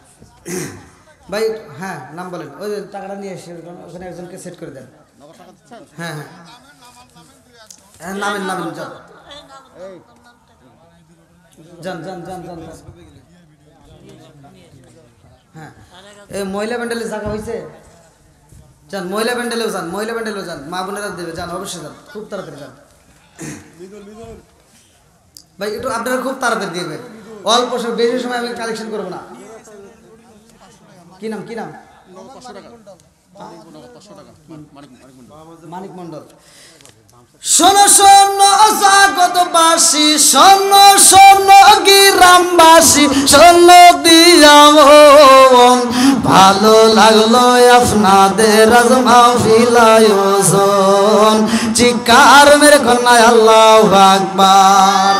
ভাই। হ্যাঁ নাম বলেন, ওই যে টাকাটা নিয়ে এসে ওখানে একজনকে সেট করে দেন। হ্যাঁ হ্যাঁ হ্যাঁ, নামেন নামেন, যান যান যান যান যান। হ্যাঁ এই মহিলা প্যান্ডেলে জায়গা হয়েছে, যান মহিলা প্যান্ডেলেও যান, মহিলা প্যান্ডেলেও যান, মা বোনেরা দেবে, যান অবশ্যই যান, খুব তাড়াতাড়ি যান ভাই, একটু আপনারা খুব তাড়াতাড়ি দিবেন, অল্প সময়, বেশি সময় আমি কালেকশন করবো না। কি নাম, কি নাম? মানিক মন্ডল। শোনো শোনো জগৎবাসী, শোনো শোনো গ্রামবাসী, শোনো দিয়া মন, ভালো লাগলো আপনাদের আজ মাহফিল আয়োজন, চিৎকার মেরে কন্যা আল্লাহু আকবার।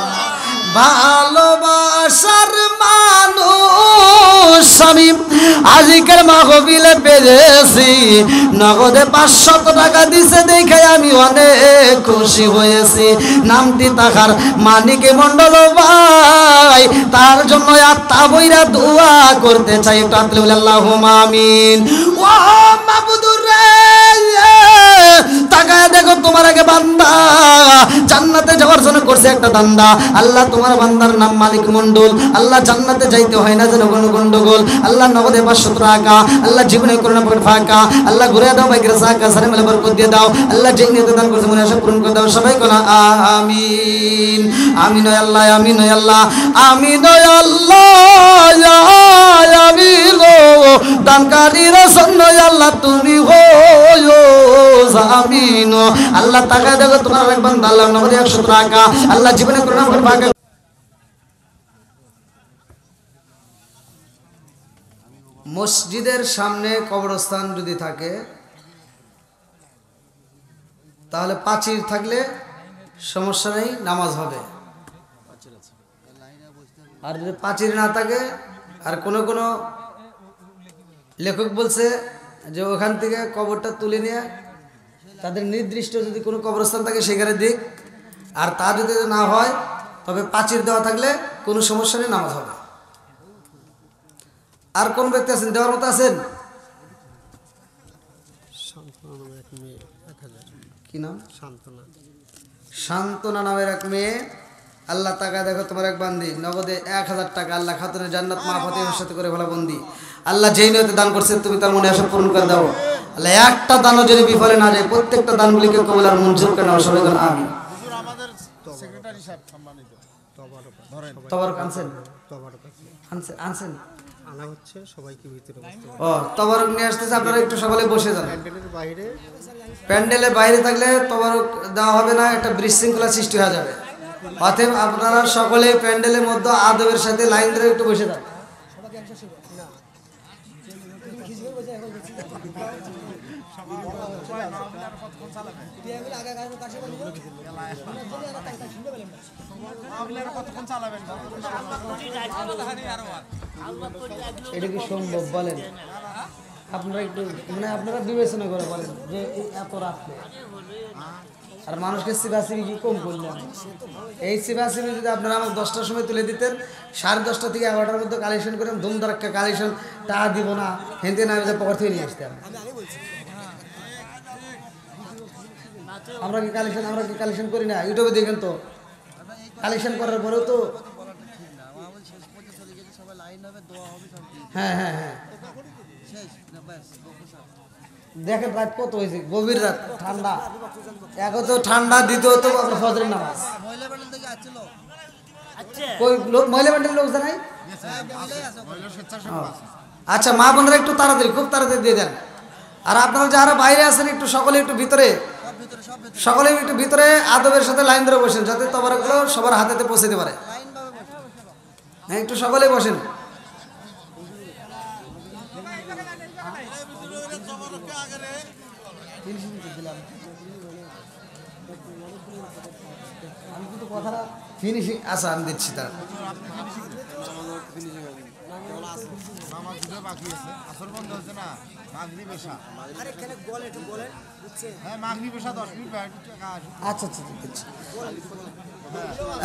ভালোবাসার মানুষ আমি আজকের মাহফিলে পেয়েছি, নগদে 500 টাকা দিছে, দেখে আমি অনেক খুশি হয়েছি। নামটি তাহার মানিক মন্ডল ভাই, তার জন্য আত্মা বইরা দোয়া করতে চাই। একটু আত্মা বলে আল্লাহুম্মা আমিন। ও মাবুদুর রে, তাকায় দেখো তোমার আগে বান্দা জান্নাতে যাওয়ার জন্য করছে একটা দান্দা। আল্লাহ তোমার বান্দার নাম মালিক মন্ডল, আল্লাহ জান্নাতে যাইতে হয় না যেন কোনো গন্ডগোল। আল্লাহ নগদে 500 টাকা, আল্লাহ জীবনে করোনা পকেট ফাঁকা, আল্লাহ ঘুরে দাও বাইকের সাকা সারে মেলে বরকত দিয়ে দাও। আল্লাহ যেই নিয়তে দান করছে মনে আশা পূরণ করে দাও। সবাই কোনা আমিন। আমিন আল্লাহ, আমিন আল্লাহ, আমিন আল্লাহ, আমিন। দানকারীর জন্য আল্লাহ তুমি হয়ো আমিন। আল্লাহ তাকায় দেখো তোমার এক বান্দা, আল্লাহ নগদে 100 টাকা, আল্লাহ জীবনে করোনা পকেট ফাঁকা। মসজিদের সামনে কবরস্থান যদি থাকে, তাহলে পাঁচির থাকলে সমস্যা নেই, নামাজ হবে। আর যদি পাঁচির না থাকে, আর কোনো কোনো লেখক বলছে যে ওখান থেকে কবরটা তুলে নিয়ে তাদের নির্দিষ্ট যদি কোনো কবরস্থান থাকে সেখানে দিক, আর তা যদি না হয় তবে পাঁচির দেওয়া থাকলে কোনো সমস্যা নেই, নামাজ হবে। আর কোন ব্যক্তি আছেন দেওয়ার মতো আছেন? কি নাম? শান্তনা নামের এক মেয়ে। আল্লাহ টাকা দেখো তোমার এক বান্দি, নগদে 1000 টাকা, আল্লাহ খাতুনের জান্নাত মা ফাতিমার সাথে করে ভালো বন্দি। আল্লাহ যেই নিয়তে দান করছে তুমি তার মনে আশা পূরণ করে দাও। আল্লাহ একটা দানও যদি বিফলে না যায়, প্রত্যেকটা দানগুলিকে কবুল আর মঞ্জুর করে নাও। সবাই বলেন আমিন। সাহেব সম্মানিত ধরেন তবারক আনছেন? তবারক আছে, আনছেন? আনা হচ্ছে, সবাইকে ভিতরে বসতে ও তবারক নিয়ে আসতেছে, আপনারা একটু সকালে বসে যান। প্যান্ডেলের বাইরে প্যান্ডেলের বাইরে থাকলে তবারক দেওয়া হবে না, একটা বিশৃঙ্খলা সৃষ্টি হয়ে যাবে। অতএব আপনারা সকলে প্যান্ডেলের মধ্যে আদবের সাথে লাইন ধরে একটু বসে যান। এটা কি সম্ভব বলেন? আপনারা একটু মানে আপনারা বিবেচনা করে বলেন যে এই এত রাত্রে আর মানুষকে সিবাসিবি কি কম করলেন? এই সিবাসিবি যদি আপনারা আমাকে 10টার সময় তুলে দিতেন, 10:30 থেকে 11টার মধ্যে কালেকশন করে ধুমধারাক্কা কালেকশন, তা দিব না হেনতে না আমি পকেট থেকে নিয়ে আসতাম। আমরা কি কালেকশন করি না? ইউটিউবে দেখেন তো, কালেকশন করার পরেও তো হ্যাঁ হ্যাঁ হ্যাঁ দেখেন রাত কত হয়েছে, গভীর রাত, ঠান্ডা, এক তো ঠান্ডা, দ্বিতীয় তো আপনার ফজরের নামাজ। মহিলা ব্যান্ডের লোক জানাই। আচ্ছা মা বোনরা একটু তাড়াতাড়ি, খুব তাড়াতাড়ি দিয়ে দেন। আর আপনারা যারা বাইরে আছেন একটু সকলে একটু ভিতরে, সকলে একটু ভিতরে আদবের সাথে লাইন ধরে বসেন, যাতে তবরকগুলো সবার হাতেতে পৌঁছাতে পারে। হ্যাঁ একটু সকলেই বসেন। আমি কিন্তু কথাটা ফিনিশিং, আচ্ছা আমি দিচ্ছি তার। আচ্ছা আচ্ছা দিচ্ছি।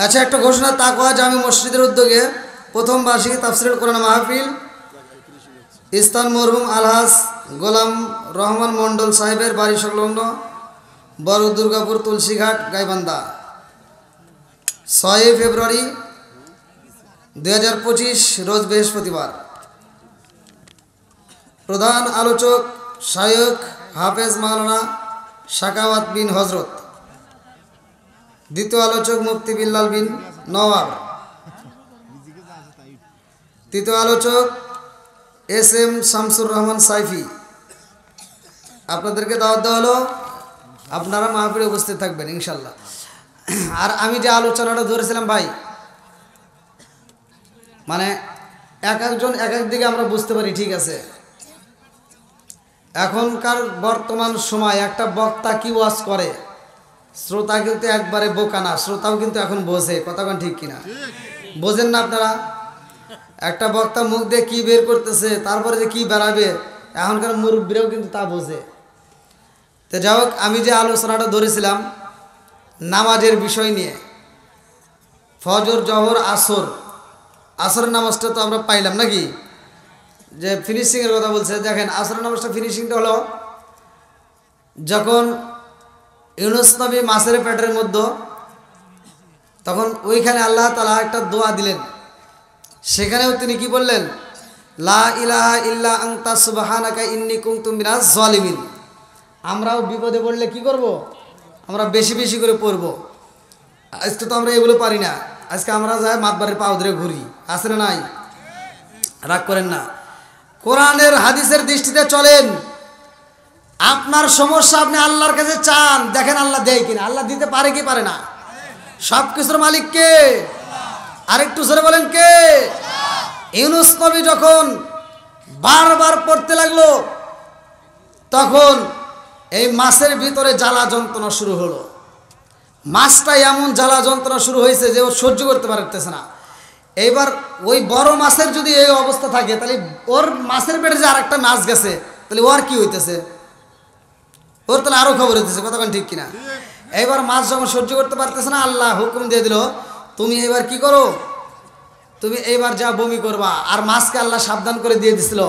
আচ্ছা একটা ঘোষণা, তাকওয়া জামে মসজিদের উদ্যোগে প্রথম বার্ষিকী তাফসীরুল কোরআন মাহফিল স্থান মরহুম আলহাজ গোলাম রহমান মন্ডল সাহেবের বাড়ি সংলগ্ন বড় দুর্গাপুর তুলসীঘাট গাইবান্ধা, 6 ফেব্রুয়ারি 2025 রোজ বৃহস্পতিবার। প্রধান আলোচক শায়খ হাফেজ মাওলানা শাকাওয়াত বিন হজরত, দ্বিতীয় আলোচক মুফতি বিল্লাল বিন নওয়াব, তৃতীয় আলোচক SM শামসুর রহমান সাইফি। আপনাদেরকে দাওয়াত দেওয়া হলো, আপনারা মাহফিলে উপস্থিত থাকবেন ইনশাল্লাহ। আর আমি যে আলোচনাটা ধরেছিলাম ভাই, মানে এক একজন এক এক দিকে আমরা বুঝতে পারি, ঠিক আছে। এখনকার বর্তমান সময় একটা বক্তা কি ওয়াজ করে, শ্রোতা কিন্তু একবারে বোকা না, শ্রোতাও কিন্তু এখন বোঝে, কথা কোন ঠিক কিনা? বোঝেন না আপনারা? একটা বক্তা মুখ দিয়ে কি বের করতেছে, তারপরে যে কি বেরাবে, এখনকার মুরব্বীরাও কিন্তু তা বোঝে। তো যাই হোক, আমি যে আলোচনাটা ধরেছিলাম নামাজের বিষয় নিয়ে, ফজর জহর আসর, আসরের নামাজটা তো আমরা পাইলাম নাকি, যে ফিনিশিংয়ের কথা বলছে। দেখেন আসরের নামাজটা ফিনিশিংটা হলো যখন ইউনুস নবী মাছের পেটের মধ্যে, তখন ওইখানে আল্লাহ তাআলা একটা দোয়া দিলেন, সেখানেও তিনি কি বললেন, লা ইলাহা ইল্লা আনতা সুবহানাকা ইন্নী কুনতু মিনাজ জালিমিন। আমরাও বিপদে পড়লে কি করব? আমরা বেশি বেশি করে পড়ব। আজকে তো আমরা এগুলো পারি না, আজকে আমরা যাই মাতবারের পাও ধরে ঘুরি, আছে না নাই? রাগ করেন না, কোরআনের হাদিসের দৃষ্টিতে চলেন। আপনার সমস্যা আপনি আল্লাহর কাছে চান, দেখেন আল্লাহ দেয় কিনা, আল্লাহ দিতে পারে কি পারে না? সব কিছুর মালিক কে? আরেকটু জোরে বলেন কে? ইউনুস নবী যখন বারবার পড়তে লাগলো, তখন এই মাছের ভিতরে জ্বালা যন্ত্রণা শুরু হলো। মাছটা এমন জ্বালা যন্ত্রণা শুরু হয়েছে যে ও সহ্য করতে পারতেছে না। এইবার ওই বড় মাছের যদি এই অবস্থা থাকে, তাহলে ওর মাছের পেটে যে আরেকটা মাছ গেছে, তাহলে ওর কি হইতেছে? ওর তাহলে আরো খবর হইতেছে, কতক্ষণ ঠিক কিনা? এইবার মাছ যখন সহ্য করতে পারতেছে না, আল্লাহ হুকুম দিয়ে দিল, তুমি এবার কি করো, তুমি এইবার যা বমি করবা। আর মাছকে আল্লাহ সাবধান করে দিয়ে দিছিল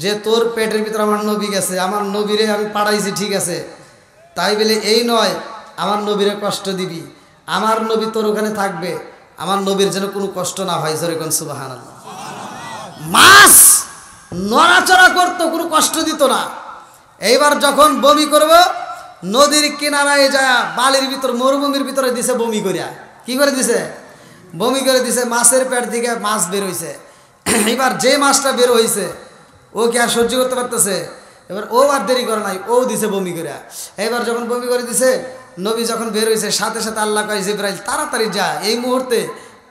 যে তোর পেটের ভিতরে আমার নবী গেছে, আমার নবীরে আমি পাঠাইছি, ঠিক আছে, তাই বলে এই নয় আমার নবীরে কষ্ট দিবি, আমার নবী তোর ওখানে থাকবে, আমার নবীর যেন কোনো কষ্ট না হয়। যেরকম সুবহানাল্লাহ। মাছ নড়াচড়া করতো, কোনো কষ্ট দিত না। এইবার যখন বমি করব, নদীর কিনারায় যায় বালির ভিতর, মরুভূমির ভিতরে দিছে বমি করিয়া, কি করে দিছে? বমি করে দিছে। মাছের পেট থেকে মাছ বের হইছে। এবার যে মাছটা বের হইছে ও কি আর সহ্য করতে পারতেছে? এবার ও আর দেরি করে নাই, ও দিছে বমি করে। এবার যখন বমি করে দিছে, নবী যখন বের হয়েছে, সাথে সাথে আল্লাহ কয় জিবরাইল তাড়াতাড়ি যা, এই মুহূর্তে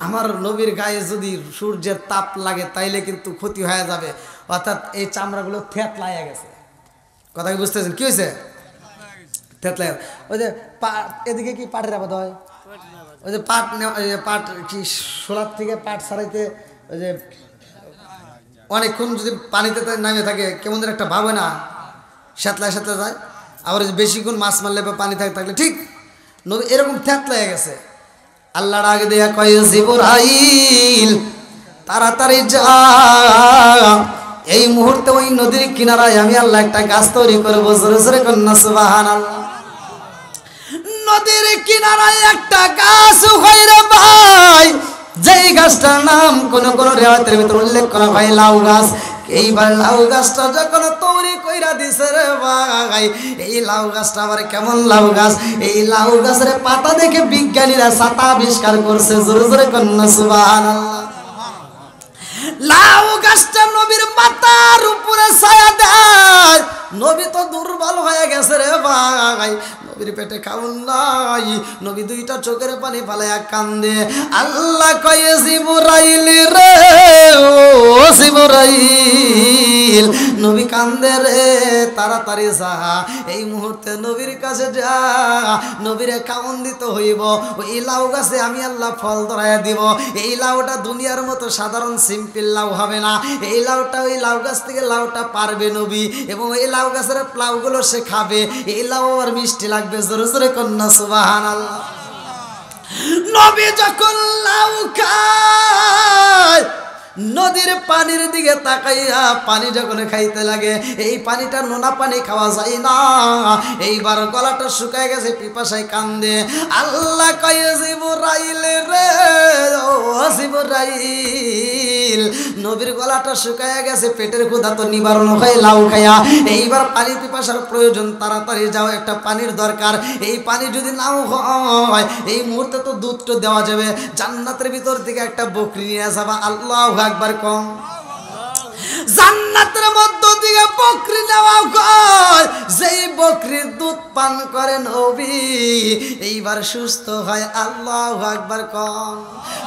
আমার নবীর গায়ে যদি সূর্যের তাপ লাগে তাইলে কিন্তু ক্ষতি হয়ে যাবে, অর্থাৎ এই চামড়াগুলো থেতলাইয়া গেছে। কথা কি বুঝতেছেন? কি হয়েছে? থেতলাইয়া। ওই যে এদিকে কি পাটের আবাদ হয়, ওই যে পাট কি শোলার থেকে পাট ছাড়াইতে ওই যে অনেকক্ষণ যদি পানিতে নামে থাকে কেমন যেন একটা ভাবে না, শ্যাতলায় শ্যাতলা যায়। আবার বেশিক্ষণ মাছ মারলে বা পানি থাকলে ঠিক নবী এরকম থেতলাইয়া গেছে। আল্লাহর আগে দেয়া কয় জিবরাইল তাড়াতাড়ি যা, এই মুহূর্তে ওই নদীর কিনারায় আমি আল্লাহ একটা গাছ তৈরি করবো। জোরে জোরে কন্যা সুবহানাল্লাহ। নদীর কিনারায় একটা গাছ হয় রে ভাই, যেই গাছটার নাম কোন কোন রিওয়ায়াতের ভিতর উল্লেখ করা হয় লাউ গাছ। এইবার লাউ গাছটা যখন তৈরি কইরা দিছে রে ভাই, এই লাউ গাছটা আবার কেমন লাউ গাছ, এই লাউ গাছের পাতা দেখে বিজ্ঞানীরা ছাতা আবিষ্কার করছে। জোরে জোরে কন্যা সুবহানাল্লাহ। লাউ গাছটা নবীর মাথার উপরে ছায়া দেয়। নবী তো দুর্বল হয়ে গেছে রে ভাই, নবীর পেটে খাউন নাই। নবী দুইটা চোখের পানি ফালাইয়া কান্দে। আল্লাহ কয় জিবরাইল রে, ও জিবরাইল, নবী কান্দে রে, তাড়াতাড়ি যা, এই মুহূর্তে নবীর কাছে যা, নবীরে খাউন দিতে হইব। ওই লাউ গাছে আমি আল্লাহ ফল ধরাইয়া দিব। এই লাউটা দুনিয়ার মতো সাধারণ সিম্পল লাউ হবে না, এই লাউটা ওই লাউ গাছ থেকে লাউটা পারবে নবী, এবং এই লাউ গাছের লাউগুলো সে খাবে। এই লাউ আর মিষ্টি লাগবে। জোরে জোরে কন্যা সুবহানাল্লাহ। নবী যখন লাউ খায়, নদীর পানির দিকে তাকাইয়া পানি যখন খাইতে লাগে, এই পানিটা নোনা পানি খাওয়া যায় না। এইবার গলাটা শুকায় গেছে, পিপাসায় কান্দে। আল্লাহ কয় জিবরাইল রে, ও জিবরাইল, নবীর গলাটা শুকায় গেছে, পেটের ক্ষুধা তো নিবারণ হয় লাউ খাইয়া। এইবার পানি পিপাসার প্রয়োজন, তাড়াতাড়ি যাও, একটা পানির দরকার। এই পানি যদি নাও হয় এই মুহূর্তে তো দুধ তো দেওয়া যাবে, জান্নাতের ভিতর থেকে একটা বকরি নিয়ে যাবা। আল্লাহু আকবার কম। জান্নাতের মধ্য থেকে বকরি নেওয়া হয়, যেই বকরির দুধ পান করে নবী এইবার সুস্থ হয়। আল্লাহু আকবার কম।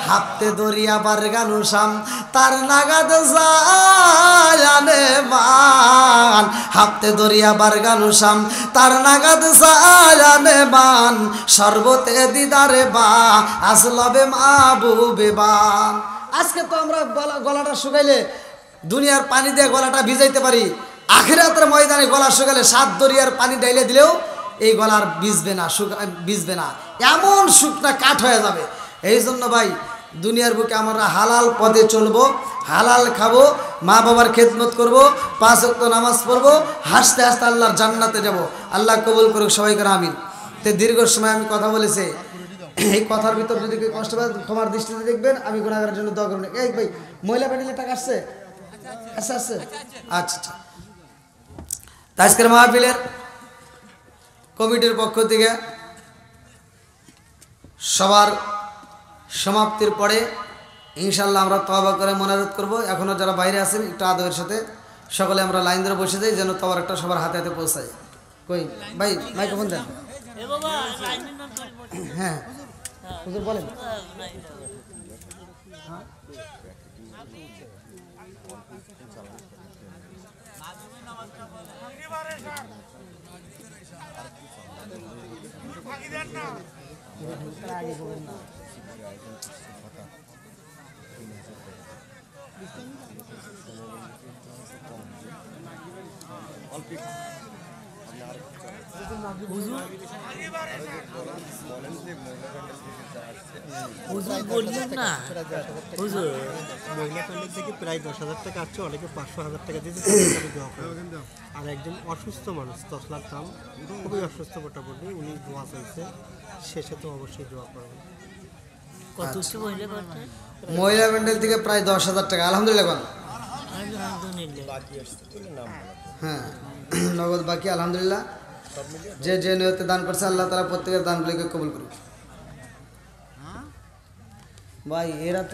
হাতে দরিয়া বারগানুসাম তার নাগাদ জানে মান, হাতে দরিয়া বারগানুসাম তার নাগাদ জানে মান, সর্বতে দিদারে বা আসলবে মাহবুবে বান। আজকে তো আমরা গলাটা শুকাইলে দুনিয়ার পানি দিয়ে গলাটা ভিজাইতে পারি, আখিরাতের ময়দানে গলা শুকালে 7 দরিয়ার পানি ডাইলে দিলেও এই গলার ভিজবে না, এমন শুকনা কাঠ হয়ে যাবে। এই জন্য ভাই দুনিয়ার বুকে আমরা হালাল পথে চলবো, হালাল খাবো, মা বাবার খেদমত করবো, 5 ওয়াক্ত নামাজ পড়বো, হাসতে হাসতে আল্লাহর জান্নাতে যাব। আল্লাহ কবুল করুক সবাইকে আমিন। তো দীর্ঘ সময় আমি কথা বলেছি, এই কথার ভিতর যদি কেউ কষ্ট পায় ক্ষমার দৃষ্টিতে দেখবেন, আমি গুনাহগারের জন্য দোয়া করবেন। এই ভাই মহিলা প্যান্ডেলের টাকা আসছে? আচ্ছা আচ্ছা আচ্ছা। আজকের মাহফিলের কমিটির পক্ষ থেকে সবার সমাপ্তির পরে ইনশাল্লাহ আমরা তওবা করে মোনাজাত করব। এখনও যারা বাইরে আছেন একটু আদবের সাথে সকলে আমরা লাইন ধরে বসে যাই, যেন তওবার একটা সবার হাতে হাতে পৌঁছায়। কই ভাই মাইক্রোফোন দেন। হ্যাঁ হুজুর বলেন। মহিলা প্যান্ডেল থেকে প্রায় 10,000 টাকা আসছে, অনেকে 500,000 টাকা দিয়েছে। আর একজন অসুস্থ মানুষ তসলার কাম, খুবই অসুস্থ মোটামুটি, উনি দোয়া চাইছে, শেষে তো অবশ্যই দোয়া করবেন। মহিলা প্যান্ডেল থেকে প্রায় 10,000 টাকা আলহামদুলিল্লাহ। হ্যাঁ নগদ বাকি আলহামদুলিল্লাহ। যে নিয়তে দান করছে আল্লাহ তাআলা প্রত্যেকের দানগুলিকে কবুল করুক। ভাই এ রাত্রে